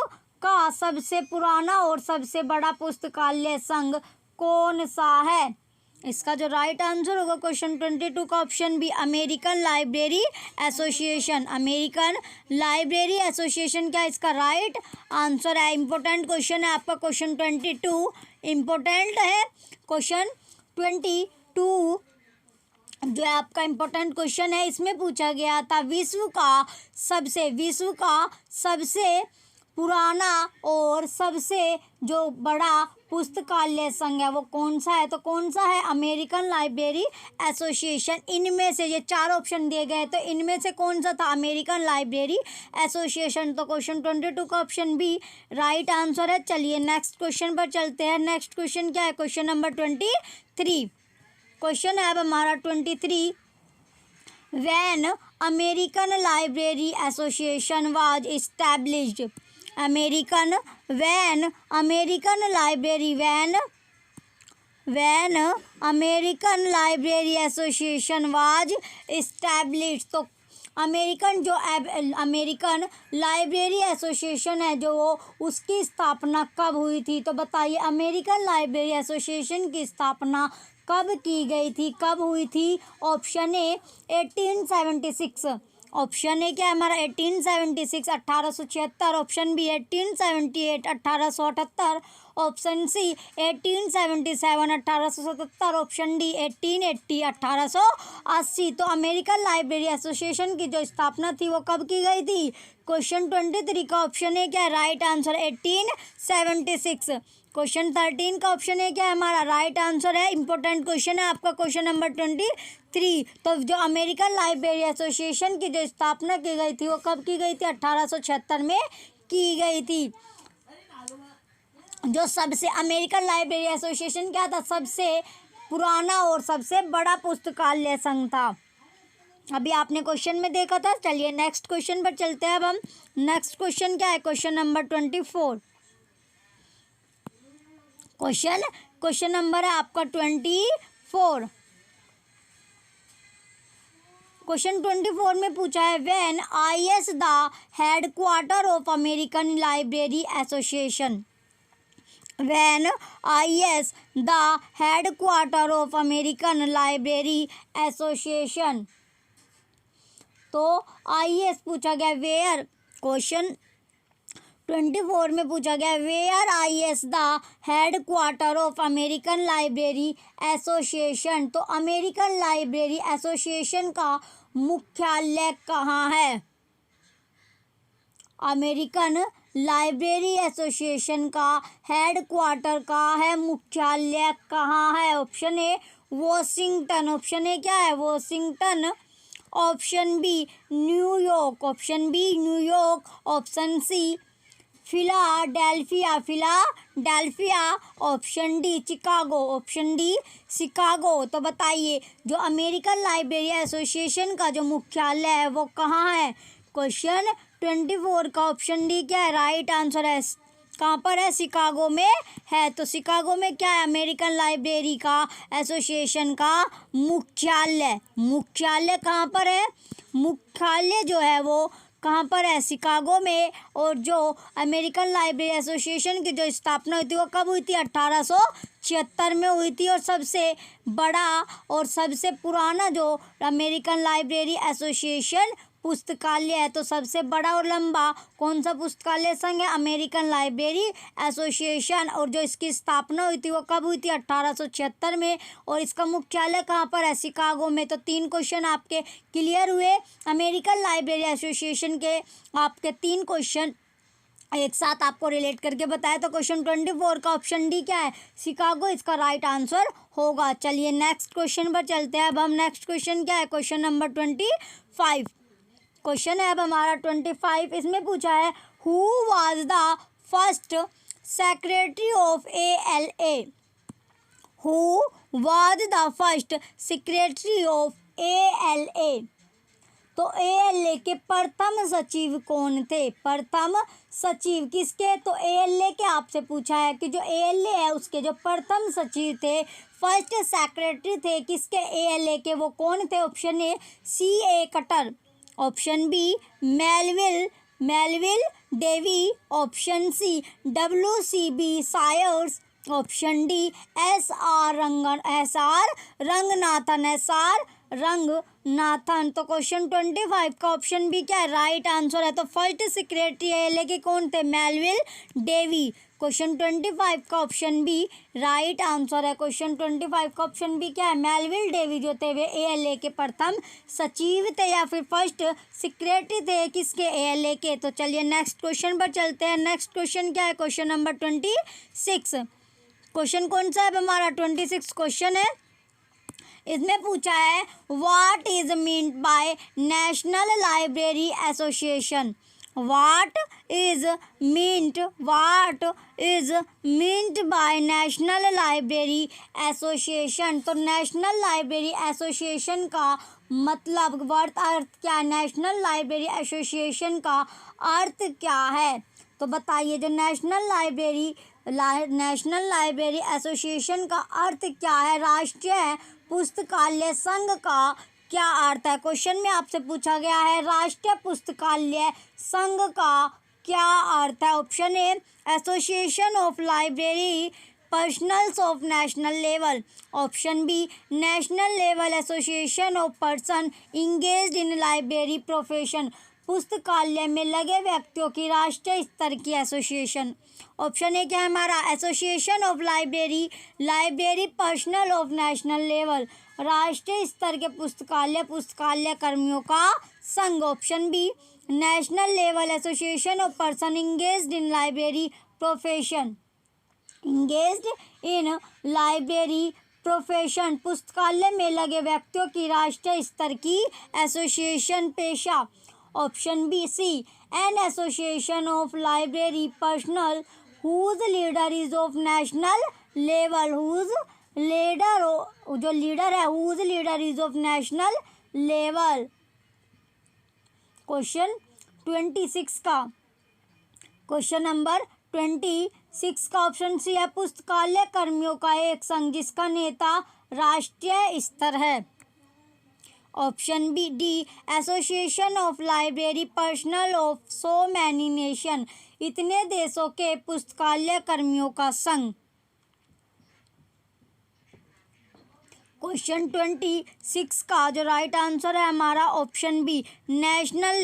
का सबसे पुराना और सबसे बड़ा पुस्तकालय संघ कौन सा है। इसका जो राइट आंसर होगा क्वेश्चन 22 का option B, American library association. American library association क्या इसका राइट आंसर है। इंपॉर्टेंट क्वेश्चन है आपका क्वेश्चन 22, इंपॉर्टेंट है क्वेश्चन 22 जो है आपका इम्पोर्टेंट क्वेश्चन है। इसमें पूछा गया था विश्व का सबसे पुराना और सबसे जो बड़ा पुस्तकालय संघ है वो कौन सा है, तो कौन सा है, अमेरिकन लाइब्रेरी एसोसिएशन। इनमें से ये 4 ऑप्शन दिए गए, तो इनमें से कौन सा था, अमेरिकन लाइब्रेरी एसोसिएशन। तो क्वेश्चन 22 का ऑप्शन बी राइट आंसर है। चलिए नेक्स्ट क्वेश्चन पर चलते हैं। नेक्स्ट क्वेश्चन क्या है, क्वेश्चन नंबर 23। क्वेश्चन है अब हमारा 23, when American library association was established. When American library association was established. तो अमेरिकन लाइब्रेरी एसोसिएशन है जो वो उसकी स्थापना कब हुई थी, तो बताइए अमेरिकन लाइब्रेरी एसोसिएशन की स्थापना कब की गई थी, कब हुई थी। ऑप्शन ए 1876, ऑप्शन ए क्या है हमारा 1876 1876, option B 1878 1878, option C 1877 1877, option D 1880 1880। तो अमेरिकन लाइब्रेरी एसोसिएशन की जो स्थापना थी वो कब की गई थी। क्वेश्चन 23 का ऑप्शन ए क्या है राइट आंसर 1876। क्वेश्चन 13 का ऑप्शन है क्या है हमारा राइट आंसर है। इंपॉर्टेंट क्वेश्चन है आपका क्वेश्चन नंबर 23। तो जो अमेरिकन लाइब्रेरी एसोसिएशन की जो स्थापना की गई थी वो कब की गई थी, 1876 में की गई थी। जो सबसे अमेरिकन लाइब्रेरी एसोसिएशन क्या था, सबसे पुराना और सबसे बड़ा पुस्तकालय संघ था। अभी आपने क्वेश्चन में देखा था। चलिए नेक्स्ट क्वेश्चन पर चलते हैं। अब हम नेक्स्ट क्वेश्चन क्या है, क्वेश्चन नंबर 24। क्वेश्चन नंबर है आपका 24। क्वेश्चन 24 में पूछा है when IS the headquarter of American library association. When IS the headquarter of American library association. तो IS पूछा गया वेयर, क्वेश्चन 24 में पूछा गया where IS the headquarter of American library association. तो अमेरिकन लाइब्रेरी एसोसिएशन का मुख्यालय कहाँ है। अमेरिकन लाइब्रेरी एसोसिएशन का हेडक्वार्टर कहाँ है, मुख्यालय कहाँ है। Option A Washington, option A क्या है Washington, option B New York, option B New York, option C Philadelphia, option D Chicago, option D Chicago. तो बताइए जो अमेरिकन लाइब्रेरी एसोसिएशन का जो मुख्यालय है वो कहाँ है। क्वेश्चन 24 का ऑप्शन डी क्या है राइट आंसर है। कहाँ पर है, शिकागो में है। तो शिकागो में क्या है, अमेरिकन लाइब्रेरी का एसोसिएशन का मुख्यालय कहाँ पर है, मुख्यालय जो है वो कहाँ पर है, शिकागो में। और जो अमेरिकन लाइब्रेरी एसोसिएशन की जो स्थापना हुई थी वो कब हुई थी, 1876 में हुई थी। और सबसे बड़ा और सबसे पुराना जो अमेरिकन लाइब्रेरी एसोसिएशन पुस्तकालय है, तो सबसे बड़ा और लंबा कौन सा पुस्तकालय संघ है, अमेरिकन लाइब्रेरी एसोसिएशन। और जो इसकी स्थापना हुई थी वो कब हुई थी, 1876 में। और इसका मुख्यालय कहाँ पर है, शिकागो में। तो 3 क्वेश्चन आपके क्लियर हुए। अमेरिकन लाइब्रेरी एसोसिएशन के आपके 3 क्वेश्चन एक साथ आपको रिलेट करके बताया। तो क्वेश्चन 24 का ऑप्शन डी क्या है, शिकागो, इसका राइट आंसर होगा। चलिए नेक्स्ट क्वेश्चन पर चलते हैं। अब हम नेक्स्ट क्वेश्चन क्या है, क्वेश्चन नंबर 25। क्वेश्चन है अब हमारा 25। इसमें पूछा है who was the first secretary of ALA। Who was the first secretary of ALA। तो ALA के प्रथम सचिव कौन थे, प्रथम सचिव किसके, तो ALA के आपसे पूछा है कि जो ALA है उसके जो प्रथम सचिव थे, फर्स्ट सेक्रेटरी थे किसके, ALA के, वो कौन थे। Option A CA Cutter, option B Melvil Dewey, option C WCB Sayers, option D Ranganathan. तो क्वेश्चन 25 का ऑप्शन बी क्या है, राइट आंसर है। तो फर्स्ट सेक्रेटरी एएलए के कौन थे, मेलविल डेवी। क्वेश्चन 25 का ऑप्शन बी राइट आंसर है। क्वेश्चन 25 का ऑप्शन बी क्या है, मेलविल डेवी जो थे वे एएलए के प्रथम सचिव थे या फिर फर्स्ट सेक्रेटरी थे किसके, एएलए के। तो चलिए नेक्स्ट क्वेश्चन पर चलते हैं। नेक्स्ट क्वेश्चन क्या है, क्वेश्चन नंबर 26। क्वेश्चन कौन सा है हमारा, 26 क्वेश्चन है। इसमें पूछा है what is meant by national library association. What is meant by national library association. तो नेशनल लाइब्रेरी एसोसिएशन का मतलब अर्थ क्या है, नेशनल लाइब्रेरी एसोसिएशन का अर्थ क्या है। तो बताइए, जो नेशनल लाइब्रेरी एसोसिएशन का अर्थ क्या है, राष्ट्रीय पुस्तकालय संघ का क्या अर्थ है। क्वेश्चन में आपसे पूछा गया है राष्ट्रीय पुस्तकालय संघ का क्या अर्थ है। Option A association of library personnels of national level. Option B national level association of person engaged in library profession, पुस्तकालय में लगे व्यक्तियों की राष्ट्रीय स्तर की एसोसिएशन। ऑप्शन ए क्या है हमारा, association of library personnel of national level, राष्ट्रीय स्तर के पुस्तकालय कर्मियों का संघ। Option B national level association of person engaged in library profession, पुस्तकालय में लगे व्यक्तियों की राष्ट्रीय स्तर की एसोसिएशन पेशा। Option B C N association of library personnel whose leader is of national level, जो लीडर है whose leader is of national level. Question 26 का, क्वेश्चन नंबर 26 का ऑप्शन सी है, पुस्तकालय कर्मियों का एक संघ जिसका नेता राष्ट्रीय स्तर है। Option B D association of library personnel of so many nation, इतने देशों के पुस्तकालय कर्मियों का संघ। क्वेश्चन 26 का जो राइट आंसर है हमारा ऑप्शन बी नेशनल